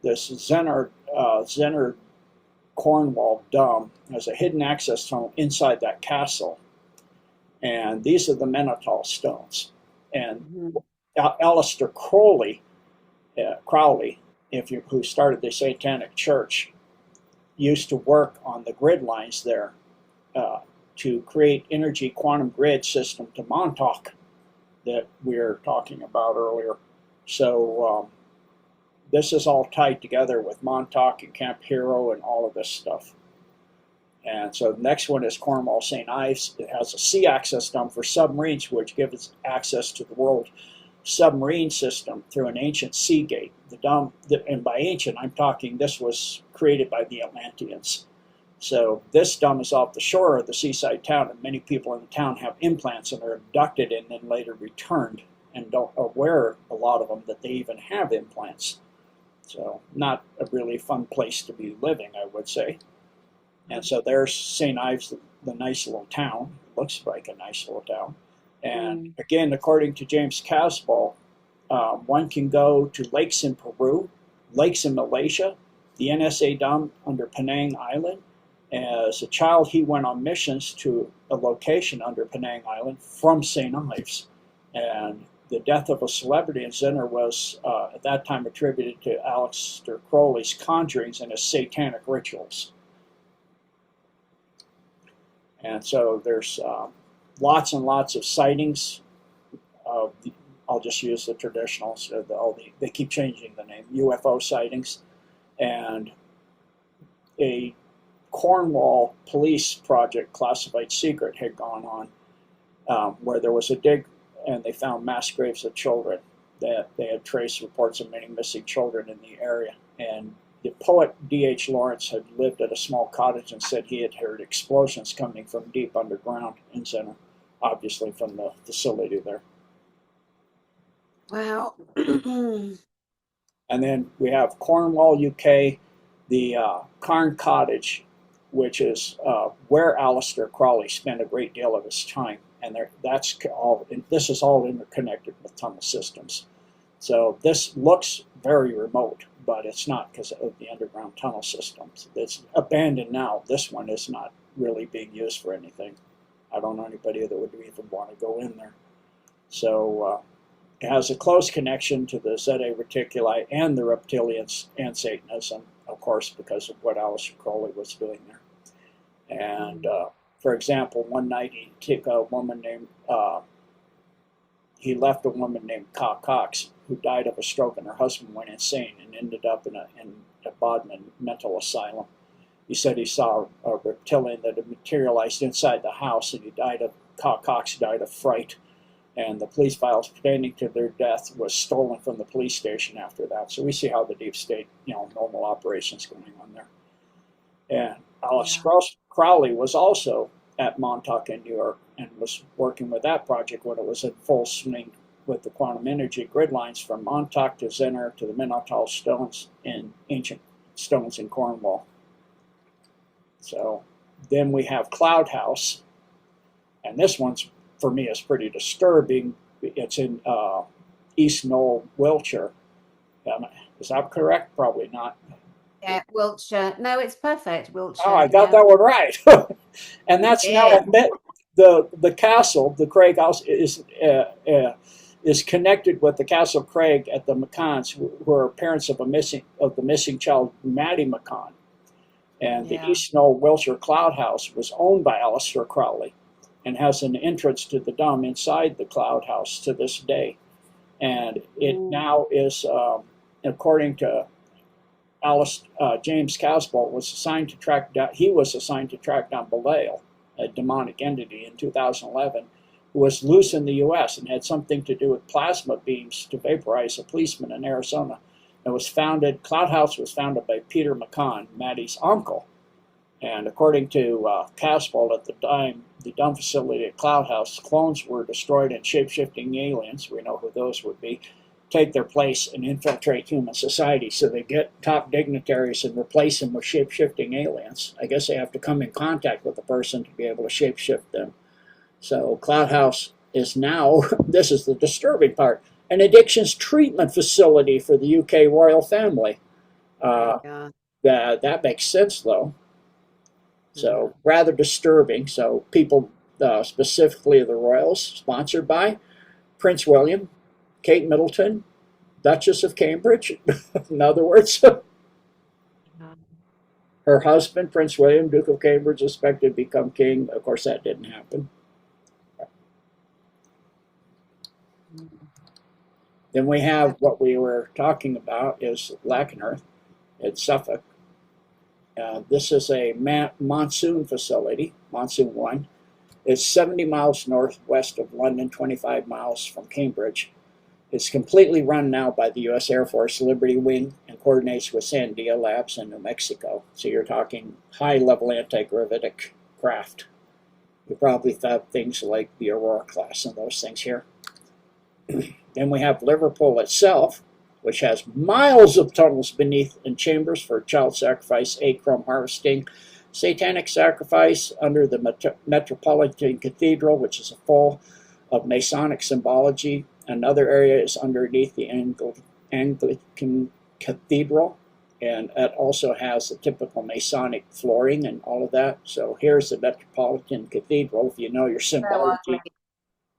This Zener Cornwall Dome has a hidden access tunnel inside that castle, and these are the Menental stones. And Aleister Crowley, who started the Satanic Church, used to work on the grid lines there to create energy quantum grid system to Montauk that we were talking about earlier. So this is all tied together with Montauk and Camp Hero and all of this stuff. And so the next one is Cornwall St. Ives. It has a sea access dome for submarines, which gives access to the world submarine system through an ancient sea gate. The dome, and by ancient, I'm talking this was created by the Atlanteans. So this dome is off the shore of the seaside town, and many people in the town have implants and are abducted and then later returned and don't aware, a lot of them, that they even have implants. So not a really fun place to be living, I would say. And so there's St. Ives, the nice little town. Looks like a nice little town. And again, according to James Casbolt, one can go to lakes in Peru, lakes in Malaysia, the NSA dome under Penang Island. As a child, he went on missions to a location under Penang Island from St. Ives. And the death of a celebrity in Zener was at that time attributed to Aleister Crowley's conjurings and his satanic rituals. And so there's lots and lots of sightings of I'll just use the traditional, so they keep changing the name, UFO sightings. And a Cornwall police project, classified secret, had gone on where there was a dig and they found mass graves of children. That they had traced reports of many missing children in the area. And the poet D.H. Lawrence had lived at a small cottage and said he had heard explosions coming from deep underground in Zener, obviously from the facility there. Wow. And then we have Cornwall, UK, the Carn Cottage, which is where Aleister Crowley spent a great deal of his time. And this is all interconnected with tunnel systems. So this looks very remote, but it's not because of the underground tunnel systems. It's abandoned now. This one is not really being used for anything. I don't know anybody that would even want to go in there. So it has a close connection to the Zeta Reticuli and the reptilians and Satanism, of course, because of what Aleister Crowley was doing there. And for example, one night he took a woman named, he left a woman named Ka Cox, who died of a stroke, and her husband went insane and ended up in a Bodmin mental asylum. He said he saw a reptilian that had materialized inside the house, and Ka Cox died of fright. And the police files pertaining to their death was stolen from the police station after that. So we see how the deep state, normal operations going on there. And Aleister Crowley was also at Montauk in New York and was working with that project when it was in full swing with the quantum energy grid lines from Montauk to Zener to the Menental stones in ancient stones in Cornwall. So then we have Cloud House, and this one's, for me, is pretty disturbing. It's in East Knoll, Wiltshire. Is that correct? Probably not. Yeah, Wiltshire. No, it's perfect, Wiltshire. Oh, I got that one right. And that's now the castle, the Craig House, is connected with the Castle Craig at the McCanns, who are parents of the missing child, Maddie McCann. And the East Knoll, Wiltshire Cloud House was owned by Aleister Crowley and has an entrance to the dome inside the Cloud House to this day. And it now is, according to James Casbolt, was assigned to track down Belial, a demonic entity, in 2011, who was loose in the U.S. and had something to do with plasma beams to vaporize a policeman in Arizona. Cloud House was founded by Peter McCann, Maddie's uncle. And according to Casbolt, at the time, the dome facility at Cloud House, clones were destroyed and shape-shifting aliens, we know who those would be, take their place and infiltrate human society. So they get top dignitaries and replace them with shape-shifting aliens. I guess they have to come in contact with the person to be able to shape-shift them. So Cloud House is now, this is the disturbing part, an addictions treatment facility for the UK royal family. Yeah. That makes sense, though. So rather disturbing. So people, specifically the royals, sponsored by Prince William, Kate Middleton, Duchess of Cambridge, in other words. Her husband, Prince William, Duke of Cambridge, expected to become king. Of course, that didn't happen. Then we have what we were talking about is Lakenheath in Suffolk. This is a monsoon facility, Monsoon 1. It's 70 miles northwest of London, 25 miles from Cambridge. It's completely run now by the U.S. Air Force Liberty Wing and coordinates with Sandia Labs in New Mexico. So you're talking high-level anti-gravitic craft. You probably thought things like the Aurora class and those things here. Then we have Liverpool itself, which has miles of tunnels beneath and chambers for child sacrifice, egg-crumb harvesting, satanic sacrifice under the Metropolitan Cathedral, which is full of Masonic symbology. Another area is underneath the Anglican Cathedral, and it also has the typical Masonic flooring and all of that. So here's the Metropolitan Cathedral, if you know your symbology.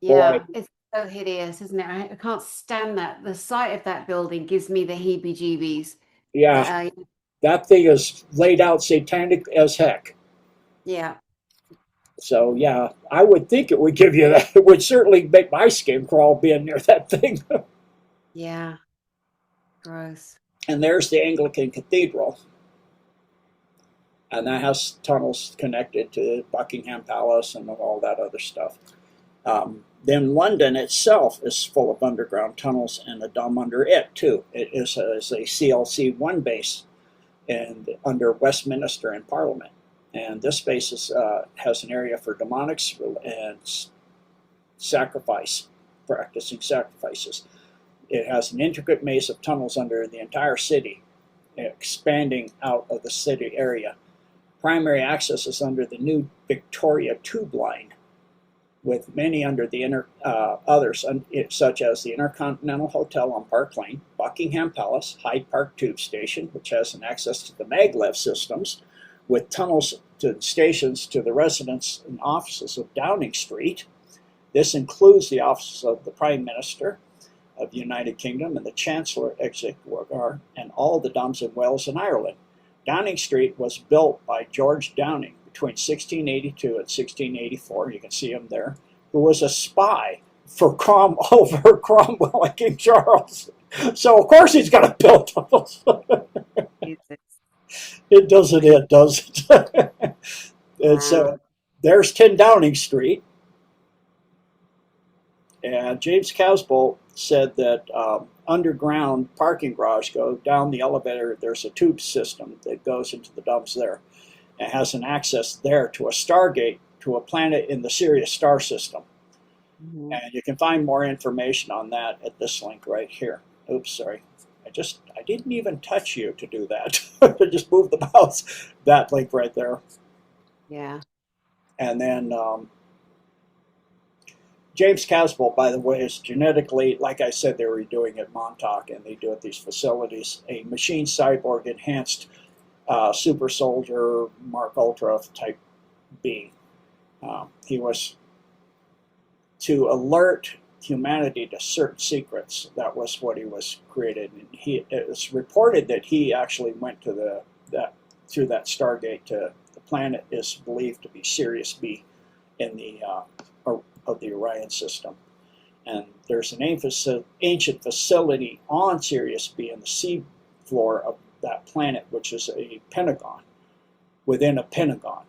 Yeah, Boy, it's so hideous, isn't it? I can't stand that. The sight of that building gives me the heebie-jeebies. yeah, that thing is laid out satanic as heck. Yeah, So yeah, I would think it would give you that. It would certainly make my skin crawl being near that thing. yeah, gross. And there's the Anglican Cathedral, and that has tunnels connected to Buckingham Palace and all that other stuff. Then London itself is full of underground tunnels and a dome under it too. It is a CLC-1 base and under Westminster and Parliament. And this base has an area for demonics and sacrifice, practicing sacrifices. It has an intricate maze of tunnels under the entire city, expanding out of the city area. Primary access is under the new Victoria Tube Line, with many under the others, such as the Intercontinental Hotel on Park Lane, Buckingham Palace, Hyde Park Tube Station, which has an access to the maglev systems, with tunnels to stations to the residence and offices of Downing Street. This includes the offices of the Prime Minister of the United Kingdom and the Chancellor Executive and all the Doms in Wales and Ireland. Downing Street was built by George Downing between 1682 and 1684, you can see him there, who was a spy for over Cromwell and King Charles. So of course he's got to build tunnels. It doesn't. And so there's 10 Downing Street. And James Casbolt said that underground parking garage, go down the elevator, there's a tube system that goes into the dumps there. It has an access there to a Stargate, to a planet in the Sirius star system. Mm-hmm. And you can find more information on that at this link right here. Oops, sorry. I didn't even touch you to do that. I just moved the mouse. That link right there. Yeah. And then James Casbolt, by the way, is genetically, like I said, they were doing at Montauk, and they do at these facilities, a machine cyborg enhanced super soldier Mark Ultra type being. He was to alert humanity to certain secrets. That was what he was created. And it was reported that he actually went to through that Stargate to the planet is believed to be Sirius B in the of the Orion system. And there's an ancient facility on Sirius B in the sea floor of that planet, which is a pentagon within a pentagon,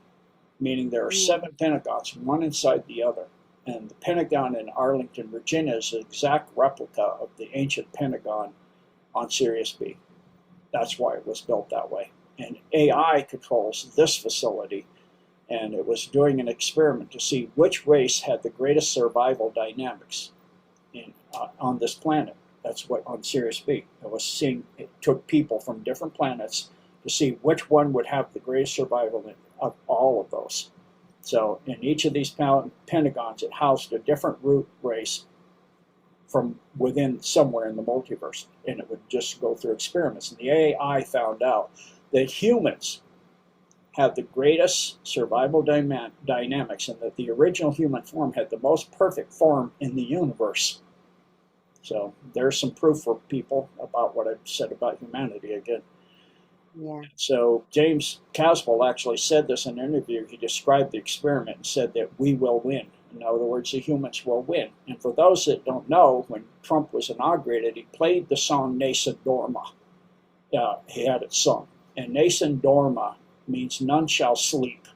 meaning there are 7 pentagons, one inside the other. And the Pentagon in Arlington, Virginia is an exact replica of the ancient Pentagon on Sirius B. That's why it was built that way. And AI controls this facility, and it was doing an experiment to see which race had the greatest survival dynamics on this planet. That's what on Sirius B. It took people from different planets to see which one would have the greatest survival of all of those. So in each of these pentagons, it housed a different root race from within somewhere in the multiverse, and it would just go through experiments. And the AI found out that humans have the greatest survival dynamics, and that the original human form had the most perfect form in the universe. So there's some proof for people about what I've said about humanity again. Yeah. So James Caswell actually said this in an interview. He described the experiment and said that we will win. In other words, the humans will win. And for those that don't know, when Trump was inaugurated, he played the song Nason Dorma. He had it sung. And Nason Dorma means none shall sleep.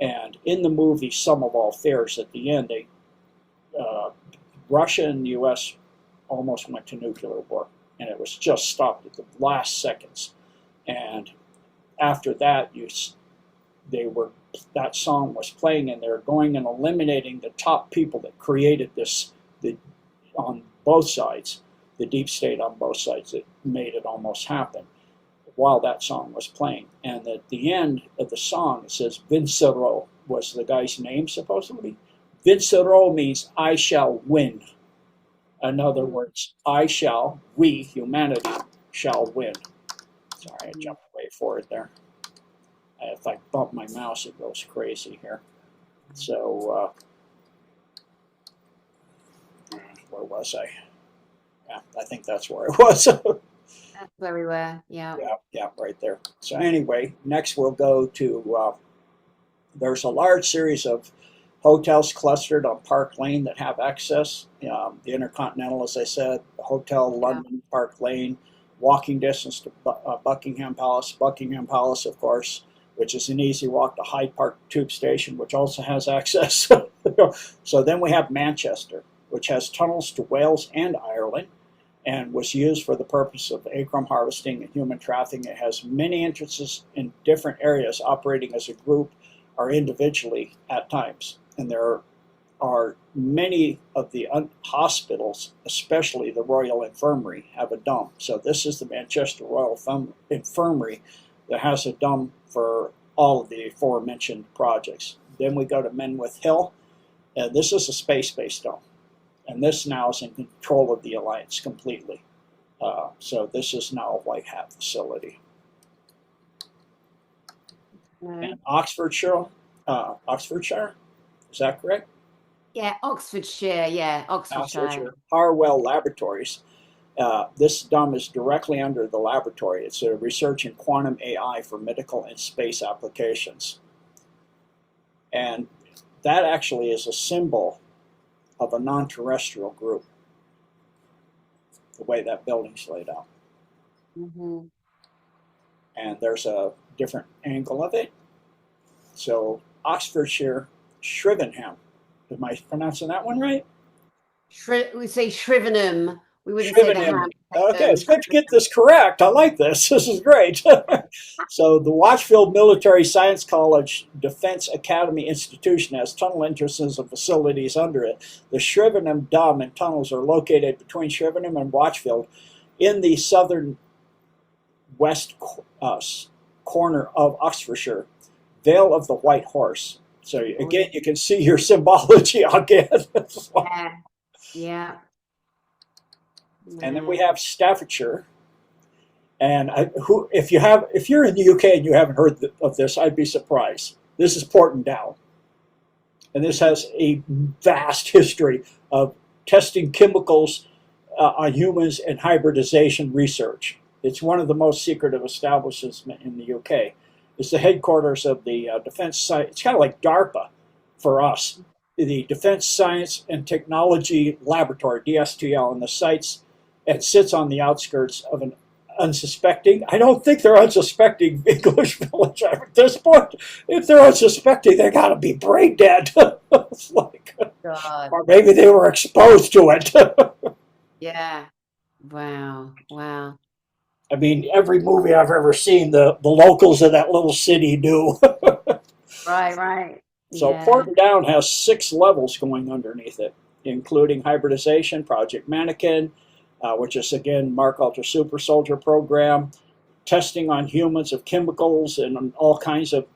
And in the movie Sum of All Fears, at the end, Russia and the U.S. almost went to nuclear war. And it was just stopped at the last seconds. And after that, that song was playing, and they were going and eliminating the top people that created this on both sides, the deep state on both sides that made it almost happen while that song was playing. And at the end of the song, it says Vincero was the guy's name, supposedly. Vincero means I shall win. In other words, we, humanity, shall win. Sorry, I jumped way forward there. If I bump my mouse, it goes crazy here. So, where was I? Yeah, I think that's where I was. That's where we were. Yeah. Yeah, right there. So anyway, next we'll go to, there's a large series of hotels clustered on Park Lane that have access. The Intercontinental, as I said, the Hotel London, Park Lane, walking distance to Buckingham Palace. Buckingham Palace, of course, which is an easy walk to Hyde Park Tube Station, which also has access. So then we have Manchester, which has tunnels to Wales and Ireland, and was used for the purpose of acorn harvesting and human trafficking. It has many entrances in different areas, operating as a group or individually at times. And there are many of the hospitals, especially the Royal Infirmary, have a dome. So this is the Manchester Royal Infirmary that has a dome for all of the aforementioned projects. Then we go to Menwith Hill, and this is a space-based dome. And this now is in control of the Alliance completely. So this is now a White Hat facility. And Oxfordshire, is that correct? Yeah, Oxfordshire. Yeah, Oxfordshire. Harwell Laboratories. This dome is directly under the laboratory. It's a research in quantum AI for medical and space applications. And that actually is a symbol of a non-terrestrial group, the way that building's laid out. Mm-hmm. And there's a different angle of it. So Oxfordshire, Shrivenham. Am I pronouncing that one right? We say Shrivenham. We wouldn't say the ham. Okay, it's good to get this correct. I like this. This is great. So the Watchfield Military Science College Defense Academy Institution has tunnel entrances and facilities under it. The Shrivenham Dome and tunnels are located between Shrivenham and Watchfield in the southern west corner of Oxfordshire. Vale of the White Horse. So again, you can see your symbology again. Yeah. And then we have Staffordshire. And if you're in the UK and you haven't heard of this, I'd be surprised. This is Porton Down. And this has a vast history of testing chemicals on humans and hybridization research. It's one of the most secretive establishments in the UK. It's the headquarters of the Defense Science. It's kind of like DARPA for us, the Defense Science and Technology Laboratory, DSTL, and the sits on the outskirts of an unsuspecting. I don't think they're unsuspecting English village at this point. If they're unsuspecting, they got to be brain dead. It's like, God. Or maybe they were exposed to it. Yeah. Wow. I mean, every movie I've ever seen, the locals of that little city knew. Right. So Porton Down has 6 levels going underneath it, including hybridization, Project Mannequin, which is again Mark Ultra Super Soldier program, testing on humans of chemicals and all kinds of,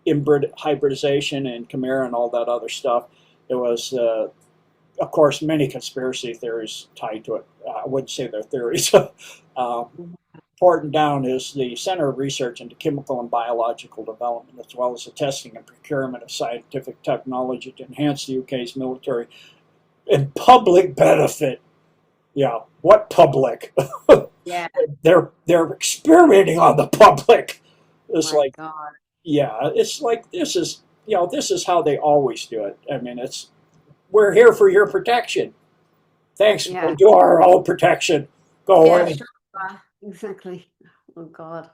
inbred hybridization and chimera and all that other stuff. There was, of course, many conspiracy theories tied to it. I wouldn't say they're theories. Important down is the Center of Research into Chemical and Biological Development, as well as the testing and procurement of scientific technology to enhance the UK's military and public benefit. Yeah, what public? Yeah. They're experimenting on the public. It's My like, God. yeah, it's like this is how they always do it. I mean, we're here for your protection. Thanks, we'll Yeah. do our own protection. Go Yeah, away. sure. Exactly. Oh God.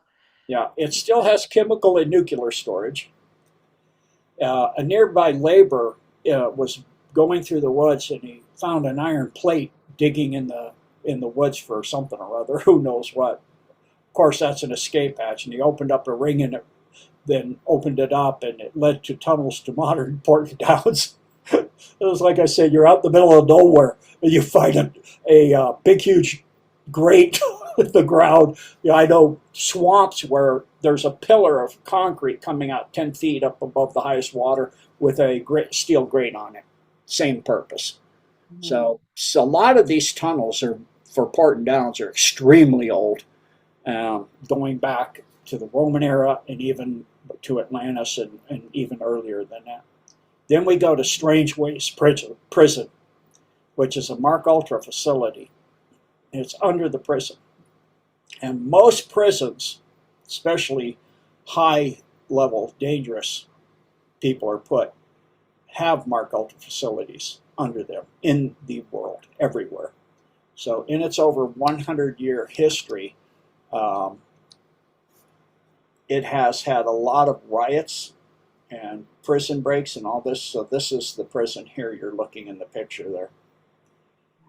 Yeah, it still has chemical and nuclear storage. A nearby laborer was going through the woods and he found an iron plate digging in the woods for something or other. Who knows what? Of course, that's an escape hatch, and he opened up a ring and then opened it up, and it led to tunnels to modern port towns. It was like I said, you're out in the middle of nowhere and you find a big, huge grate in the ground. I know swamps where there's a pillar of concrete coming out 10 feet up above the highest water with a steel grate on it. Same purpose. Mhm. So a lot of these tunnels are for port and downs are extremely old, going back to the Roman era and even to Atlantis and even earlier than that. Then we go to Strange Ways Prison, which is a Mark Ultra facility. It's under the prison. And most prisons, especially high level, dangerous people are put, have Mark Ultra facilities under them in the world, everywhere. So, in its over 100-year history, um, it has had a lot of riots and prison breaks and all this. So, this is the prison here you're looking in the picture there.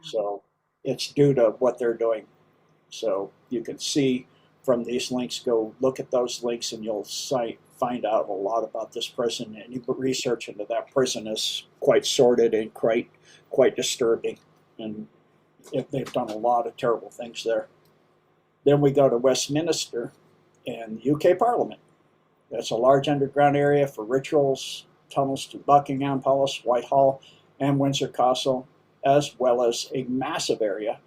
So, it's due to what they're doing. So, you can see from these links, go look at those links and you'll find out a lot about this prison. And research into that prison is quite sordid and quite disturbing. And they've done a lot of terrible things there. Then we go to Westminster and the UK Parliament. That's a large underground area for rituals, tunnels to Buckingham Palace, Whitehall, and Windsor Castle, as well as a massive area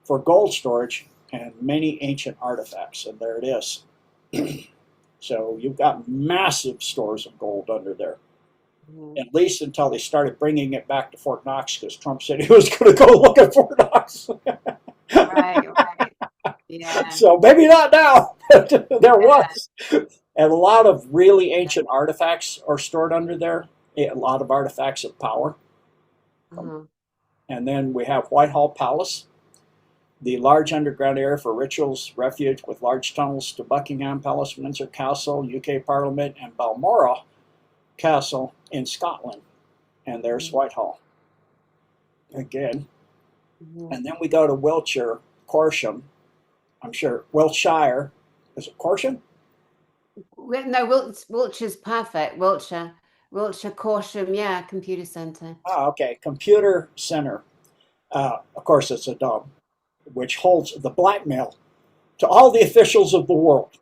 for gold storage and many ancient artifacts. And there it is. So you've got massive stores of gold under there, Mhm. at least until they started bringing it back to Fort Knox because Trump said he was going to go look at Fort Knox. Right, right. Yeah. So maybe not now. There Yeah. was. And a lot of really ancient artifacts are stored under there, a lot of artifacts of power. Uh-huh. And then we have Whitehall Palace, the large underground area for rituals, refuge with large tunnels to Buckingham Palace, Windsor Castle, UK Parliament, and Balmoral Castle in Scotland. And there's Mhm. Whitehall again. Mhm. And then we go to Wiltshire, Corsham. I'm sure Wiltshire. Is it Corsham? No, Wiltshire's perfect. Wiltshire, Corsham, yeah, computer center. Ah, okay. Computer Center. Of course, it's a dome, which holds the blackmail to all the officials of the world.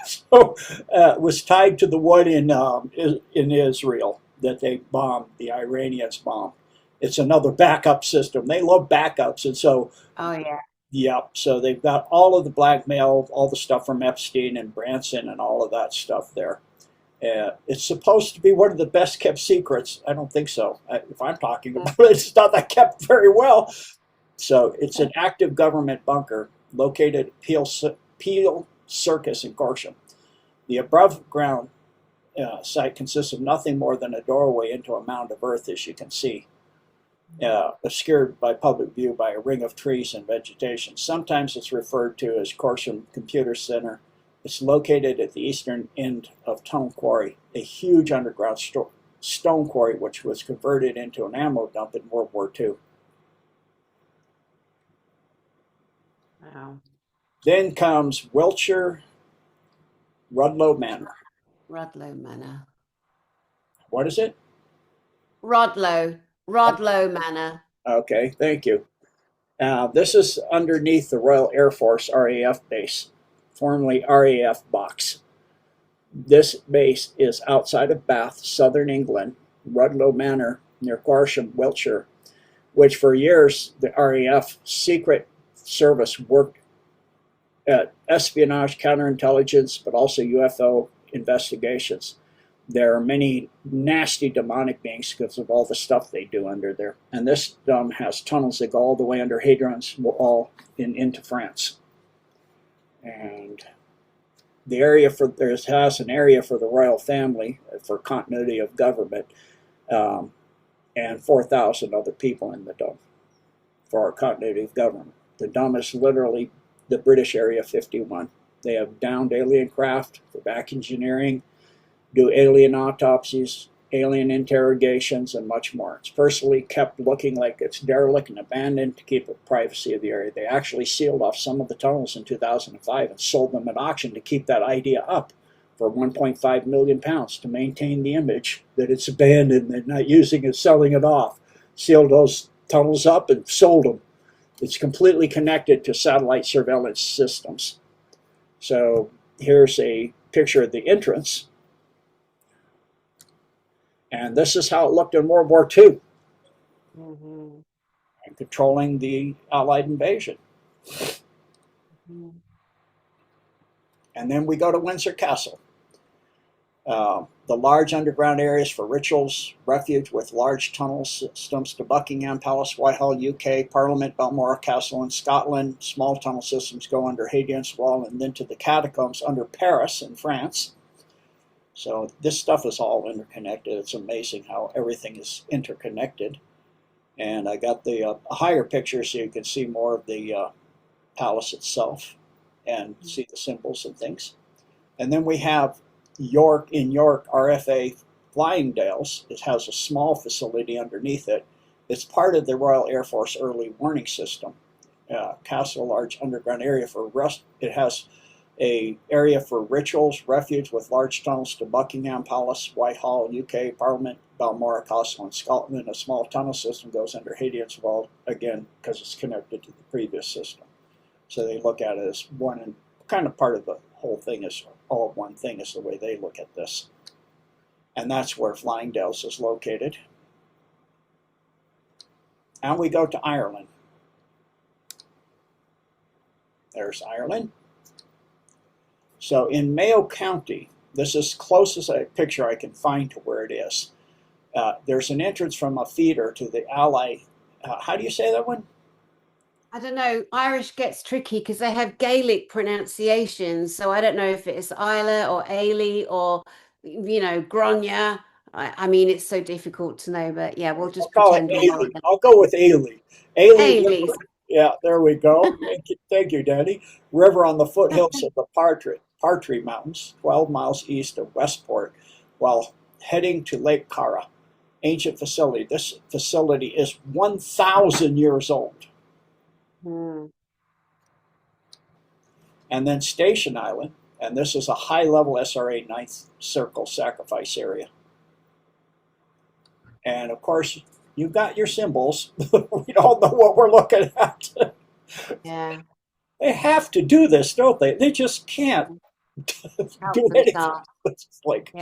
So it was tied to the one in Israel that they bombed, the Iranians bombed. It's another backup system. They love backups, and so Oh yeah. yeah, so they've got all of the blackmail, all the stuff from Epstein and Branson, and all of that stuff there. It's supposed to be one of the best kept secrets. I don't think so. If I'm talking about it, it's not that kept very well. So it's an active government bunker located at Peel Circus in Corsham. The above ground site consists of nothing more than a doorway into a mound of earth, as you can see, obscured by public view by a ring of trees and vegetation. Sometimes it's referred to as Corsham Computer Center. It's located at the eastern end of Tunnel Quarry, a huge underground stone quarry which was converted into an ammo dump in World War II. Wow. Then comes Wiltshire Rudloe Manor. Rodlow Manor. What is it? Rodlow. Rodlow Manor. Okay, thank you. This is underneath the Royal Air Force RAF base, formerly RAF Box. This base is outside of Bath, southern England, Rudlow Manor near Corsham, Wiltshire, which for years the RAF Secret Service worked at espionage, counterintelligence, but also UFO investigations. There are many nasty demonic beings because of all the stuff they do under there. And this dome has tunnels that go all the way under Hadrian's Wall into France. And the area for there's has an area for the royal family for continuity of government, and 4,000 other people in the dome for our continuity of government. The dome is literally the British Area 51. They have downed alien craft for back engineering, do alien autopsies, alien interrogations, and much more. It's personally kept looking like it's derelict and abandoned to keep the privacy of the area. They actually sealed off some of the tunnels in 2005 and sold them at auction to keep that idea up for 1.5 million pounds to maintain the image that it's abandoned and not using it, selling it off. Sealed those tunnels up and sold them. It's completely connected to satellite surveillance systems. So here's a picture of the entrance. And this is how it looked in World War II, and controlling the Allied invasion. And then we go to Windsor Castle. The large underground areas for rituals, refuge with large tunnel systems to Buckingham Palace, Whitehall, UK, Parliament, Balmoral Castle in Scotland. Small tunnel systems go under Hadrian's Wall and then to the catacombs under Paris in France. So this stuff is all interconnected. It's amazing how everything is interconnected. And I got the higher picture so you can see more of the palace itself and see the symbols and things. And then we have York, RFA Flyingdales. It has a small facility underneath it. It's part of the Royal Air Force early warning system. Castle, large underground area for rest. It has a area for rituals, refuge with large tunnels to Buckingham Palace, Whitehall, UK, Parliament, Balmoral Castle in Scotland. A small tunnel system goes under Hadrian's Wall, again, because it's connected to the previous system. So they look at it as one, and kind of part of the whole thing is all one thing is the way they look at this. And that's where Flyingdales is located. And we go to Ireland. There's Ireland. So in Mayo County, this is closest a picture I can find to where it is. There's an entrance from a feeder to the Ally. How do you say that one? I don't know. Irish gets tricky because they have Gaelic pronunciations. So I don't know if it's Isla or Ailey or, Gronya. I mean, it's so difficult to know, but yeah, we'll just I'll call it pretend we know Ailey. it. I'll go with Ailey. Ailey Ailey. River. Yeah, there we go. Thank you, Danny. River on the foothills of the Partry Mountains, 12 miles east of Westport, while heading to Lake Cara. Ancient facility. This facility is 1,000 years old. And then Station Island, and this is a high-level SRA Ninth Circle sacrifice area. And of course, you've got your symbols. We all know what we're looking at. Yeah. They have to do this, don't they? They just can't do anything. It's like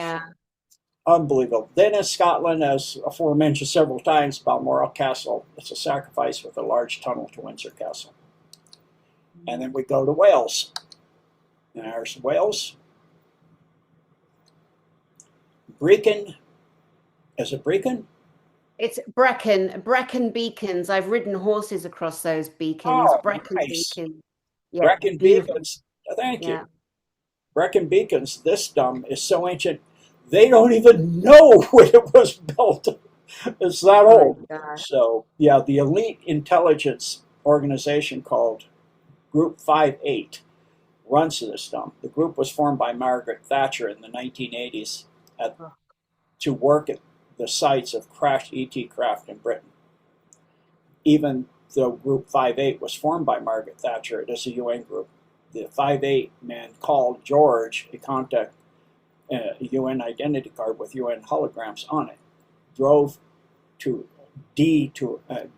unbelievable. Then in Scotland, as aforementioned several times, Balmoral Castle. It's a sacrifice with a large tunnel to Windsor Castle. And then we go to Wales. And there's Wales. Brecon. Is it Brecon? It's Brecon beacons. I've ridden horses across those beacons. Oh, Brecon nice. beacons. Yeah, Brecon beautiful. Beacons. Thank you. Yeah. Brecon Beacons, this dome is so ancient, they don't even know when it was built. It's that old. So, yeah, the elite intelligence organization called Group 58 runs this dome. The group was formed by Margaret Thatcher in the 1980s to work at the sites of crashed ET craft in Britain. Even though Group 58 was formed by Margaret Thatcher, it is a UN group. The 58 man called George, a contact UN identity card with UN holograms on it, drove to D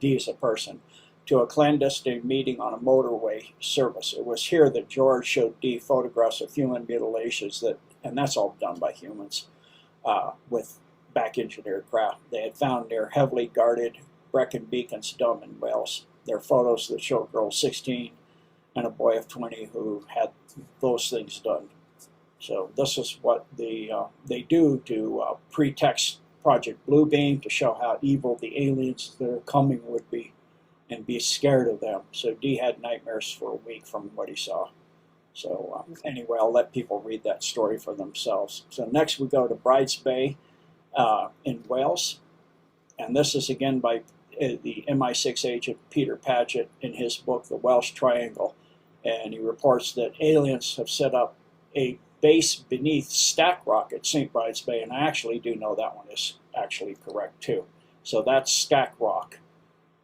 is a person, to a clandestine meeting on a motorway service. It was here that George showed Dee photographs of human mutilations and that's all done by humans with back engineered craft. They had found near heavily guarded Brecon Beacons Dome in Wales. There are photos that show a girl 16 and a boy of 20 who had those things done. So this is what they do to pretext Project Bluebeam to show how evil the aliens that are coming would be and be scared of them. So Dee had nightmares for a week from what he saw. So anyway, I'll let people read that story for themselves. So next we go to Brides Bay in Wales. And this is again by the MI6 agent Peter Paget in his book, The Welsh Triangle. And he reports that aliens have set up a base beneath Stack Rock at St. Bride's Bay. And I actually do know that one is actually correct too. So that's Stack Rock.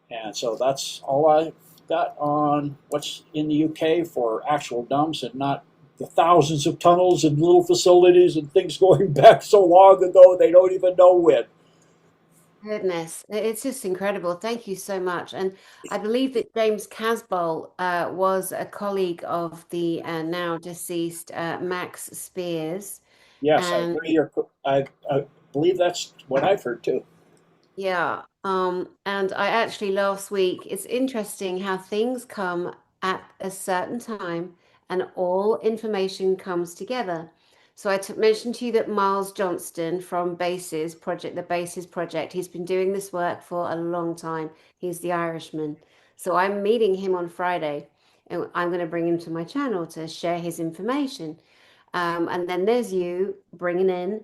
And so that's all I've got on what's in the UK for actual dumps and not the thousands of tunnels and little facilities and things going back so long ago they don't even know when. Goodness, it's just incredible. Thank you so much. And I believe that James Casbolt was a colleague of the now deceased Max Spears. Yes, I And agree. I believe that's what I've heard too. yeah, and I actually last week, it's interesting how things come at a certain time and all information comes together. So mentioned to you that Miles Johnston from the Bases Project, he's been doing this work for a long time. He's the Irishman. So I'm meeting him on Friday, and I'm going to bring him to my channel to share his information. And then there's you bringing in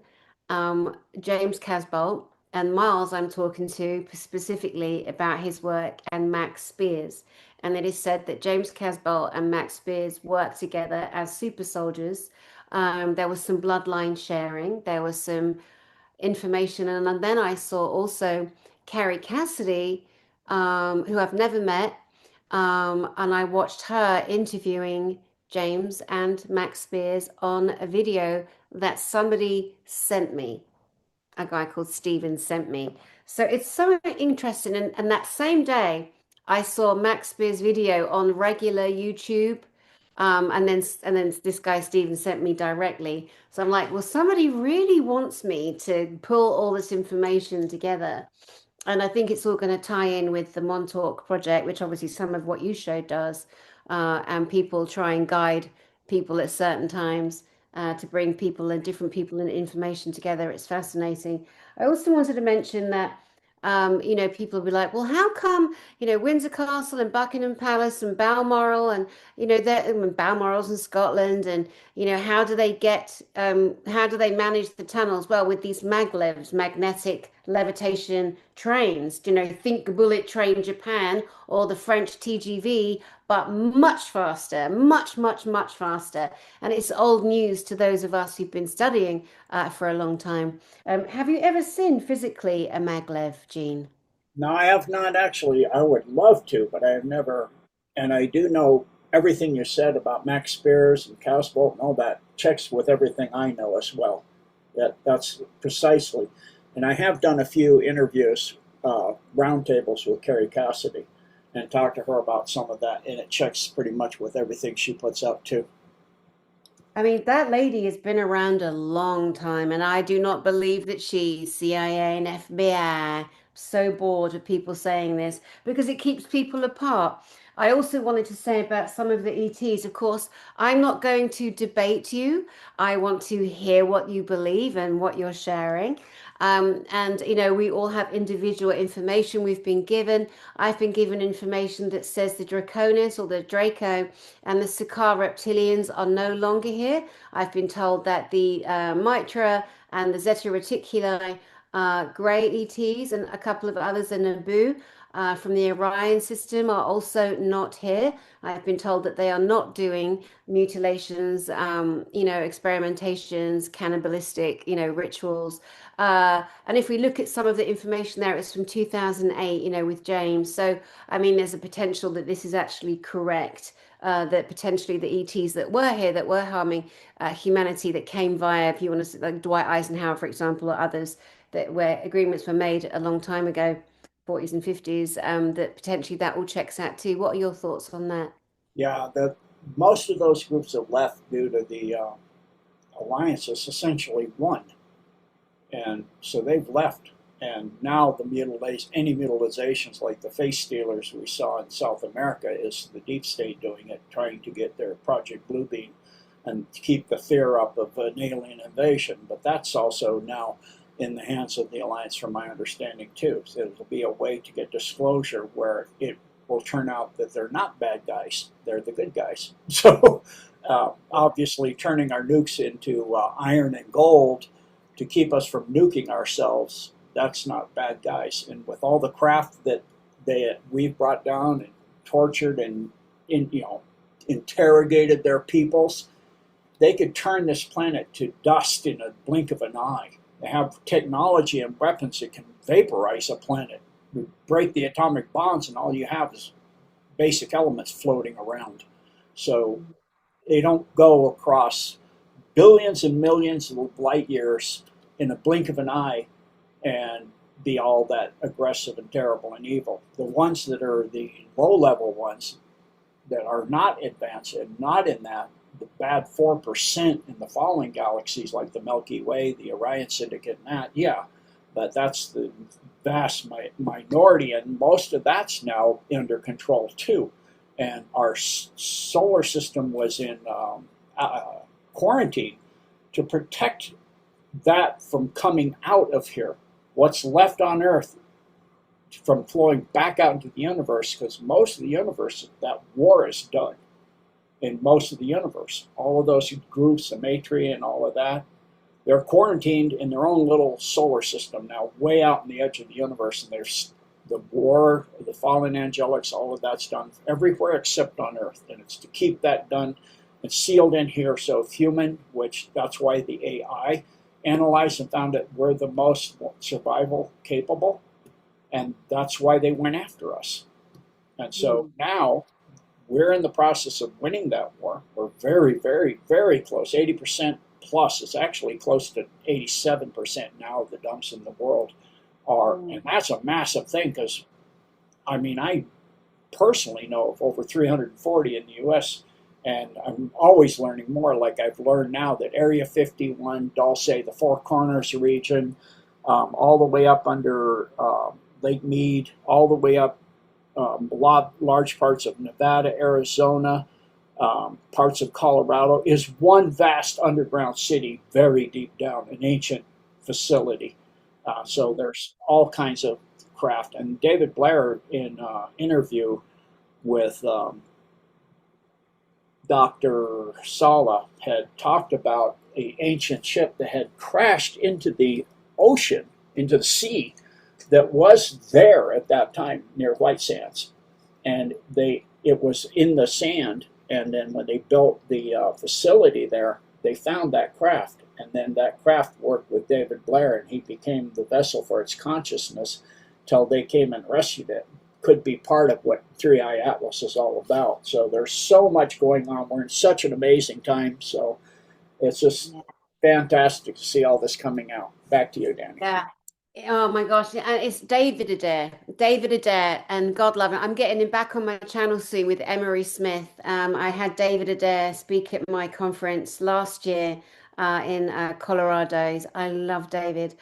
James Casbolt and Miles. I'm talking to specifically about his work and Max Spears. And it is said that James Casbolt and Max Spears worked together as super soldiers. There was some bloodline sharing, there was some information. And then I saw also Carrie Cassidy, who I've never met. And I watched her interviewing James and Max Spears on a video that somebody sent me. A guy called Steven sent me. So it's so interesting. And that same day, I saw Max Spears' video on regular YouTube. And then this guy Steven sent me directly. So I'm like, well, somebody really wants me to pull all this information together. And I think it's all going to tie in with the Montauk project, which obviously some of what you showed does, and people try and guide people at certain times to bring people and different people and information together. It's fascinating. I also wanted to mention that, people will be like, well, how come, Windsor Castle and Buckingham Palace and Balmoral and, and Balmoral's in Scotland and, how do they manage the tunnels? Well, with these maglevs, magnetic levitation trains, think bullet train Japan or the French TGV, but much faster, much, much, much faster. And it's old news to those of us who've been studying for a long time. Have you ever seen physically a maglev, Jean? No, I have not actually. I would love to, but I have never. And I do know everything you said about Max Spears and Casbolt and all that checks with everything I know as well. That's precisely. And I have done a few interviews, roundtables with Carrie Cassidy, and talked to her about some of that, and it checks pretty much with everything she puts out too. I mean, that lady has been around a long time, and I do not believe that she's CIA and FBI. I'm so bored of people saying this because it keeps people apart. I also wanted to say about some of the ETs, of course, I'm not going to debate you. I want to hear what you believe and what you're sharing. And, we all have individual information we've been given. I've been given information that says the Draconis or the Draco and the Sakaar reptilians are no longer here. I've been told that the Mitra and the Zeta Reticuli grey ETs and a couple of others in Naboo from the Orion system are also not here. I've been told that they are not doing mutilations, experimentations, cannibalistic, rituals. And if we look at some of the information there, it's from 2008, with James. So, I mean, there's a potential that this is actually correct. That potentially the ETs that were here, that were harming humanity, that came via, if you want to, like Dwight Eisenhower, for example, or others, that where agreements were made a long time ago. 40s and 50s, that potentially that all checks out too. What are your thoughts on that? Yeah, most of those groups have left due to the alliances essentially won, and so they've left. And now any mutilations like the face stealers we saw in South America is the deep state doing it, trying to get their Project Bluebeam and keep the fear up of an alien invasion. But that's also now in the hands of the alliance, from my understanding too. So it'll be a way to get disclosure where it will turn out that they're not bad guys; they're the good guys. So obviously, turning our nukes into iron and gold to keep us from nuking ourselves, that's not bad guys. And with all the craft that we've brought down and tortured and interrogated their peoples, they could turn this planet to dust in a blink of an eye. They have technology and weapons that can vaporize a planet. You break the atomic bonds, and all you have is basic elements floating around. So they don't go across billions and millions of light years in a blink of an eye and be all that aggressive and terrible and evil. The ones that are the low level ones that are not advanced and not in that, the bad 4% in the falling galaxies like the Milky Way, the Orion Syndicate, and that, yeah, but that's the vast minority, and most of that's now under control too. And our solar system was in quarantine to protect that from coming out of here. What's left on Earth from flowing back out into the universe, because most of the universe, that war is done in most of the universe. All of those groups, the Maitri and all of that, they're quarantined in their own little solar system now, way out on the edge of the universe. And there's the war, the fallen angelics, all of that's done everywhere except on Earth. And it's to keep that done and sealed in here. So if human, which that's why the AI analyzed and found that we're the most survival capable. And that's why they went after us. And so now we're in the process of winning that war. We're very, very, very close. 80% plus. It's actually close to 87% now of the dumps in the world are. And that's a massive thing because, I mean, I personally know of over 340 in the U.S., and I'm always learning more. Like I've learned now that Area 51, Dulce, the Four Corners region, all the way up under Lake Mead, all the way up large parts of Nevada, Arizona, parts of Colorado, is one vast underground city, very deep down, an ancient facility. So there's all kinds of craft. And David Blair, in interview with Dr. Sala, had talked about an ancient ship that had crashed into the ocean, into the sea, that was there at that time near White Sands. And it was in the sand. And then when they built the facility there, they found that craft. And then that craft worked with David Blair, and he became the vessel for its consciousness till they came and rescued it. Could be part of what Three Eye Atlas is all about. So there's so much going on. We're in such an amazing time. So it's just fantastic to see all this coming out. Back to you, Danny. Yeah. Oh my gosh. And it's David Adair. David Adair, and God love him. I'm getting him back on my channel soon with Emery Smith. I had David Adair speak at my conference last year in Colorado. I love David.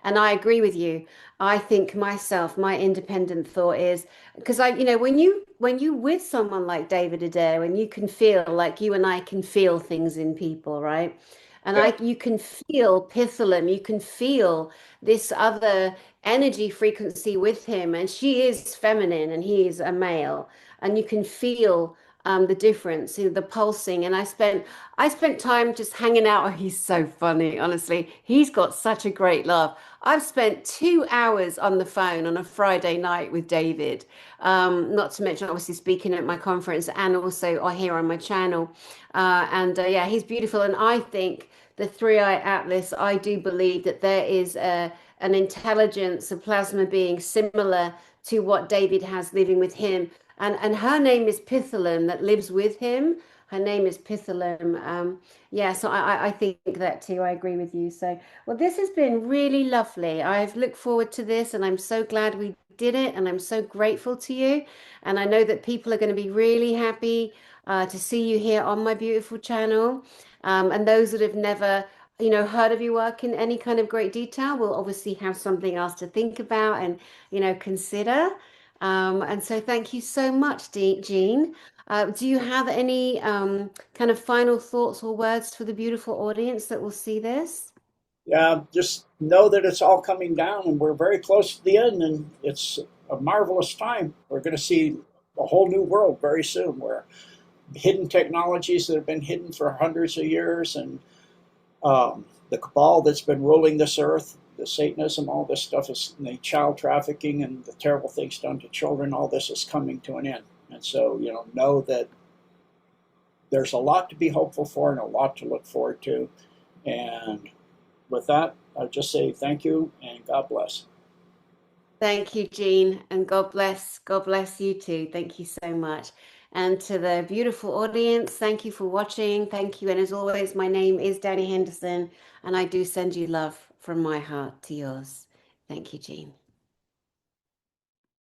And I agree with you. I think myself, my independent thought is because when you with someone like David Adair, when you can feel like you and I can feel things in people, right? And Yeah. you can feel Pithalum, you can feel this other energy frequency with him, and she is feminine and he is a male, and you can feel the difference, the pulsing. And I spent time just hanging out. Oh, he's so funny, honestly. He's got such a great laugh. I've spent 2 hours on the phone on a Friday night with David, not to mention obviously speaking at my conference and also here on my channel. And yeah, he's beautiful. And I think the Three Eye Atlas, I do believe that there is an intelligence, a plasma being similar to what David has living with him. And her name is Pithalum that lives with him. Her name is Pithalum. Yeah, so I think that too. I agree with you. So, well, this has been really lovely. I've looked forward to this, and I'm so glad we did it, and I'm so grateful to you. And I know that people are going to be really happy to see you here on my beautiful channel. And those that have never, heard of your work in any kind of great detail will obviously have something else to think about and, consider. And so thank you so much, Jean. Do you have any kind of final thoughts or words for the beautiful audience that will see this? Yeah, just know that it's all coming down and we're very close to the end, and it's a marvelous time. We're going to see a whole new world very soon where hidden technologies that have been hidden for hundreds of years, and the cabal that's been ruling this earth, the Satanism, all this stuff is, and the child trafficking and the terrible things done to children, all this is coming to an end. And so, know that there's a lot to be hopeful for and a lot to look forward to. And with that, I'll just say thank you and God bless. Thank you, Jean, and God bless. God bless you too. Thank you so much. And to the beautiful audience, thank you for watching. Thank you. And as always, my name is Danny Henderson, and I do send you love from my heart to yours. Thank you, Jean.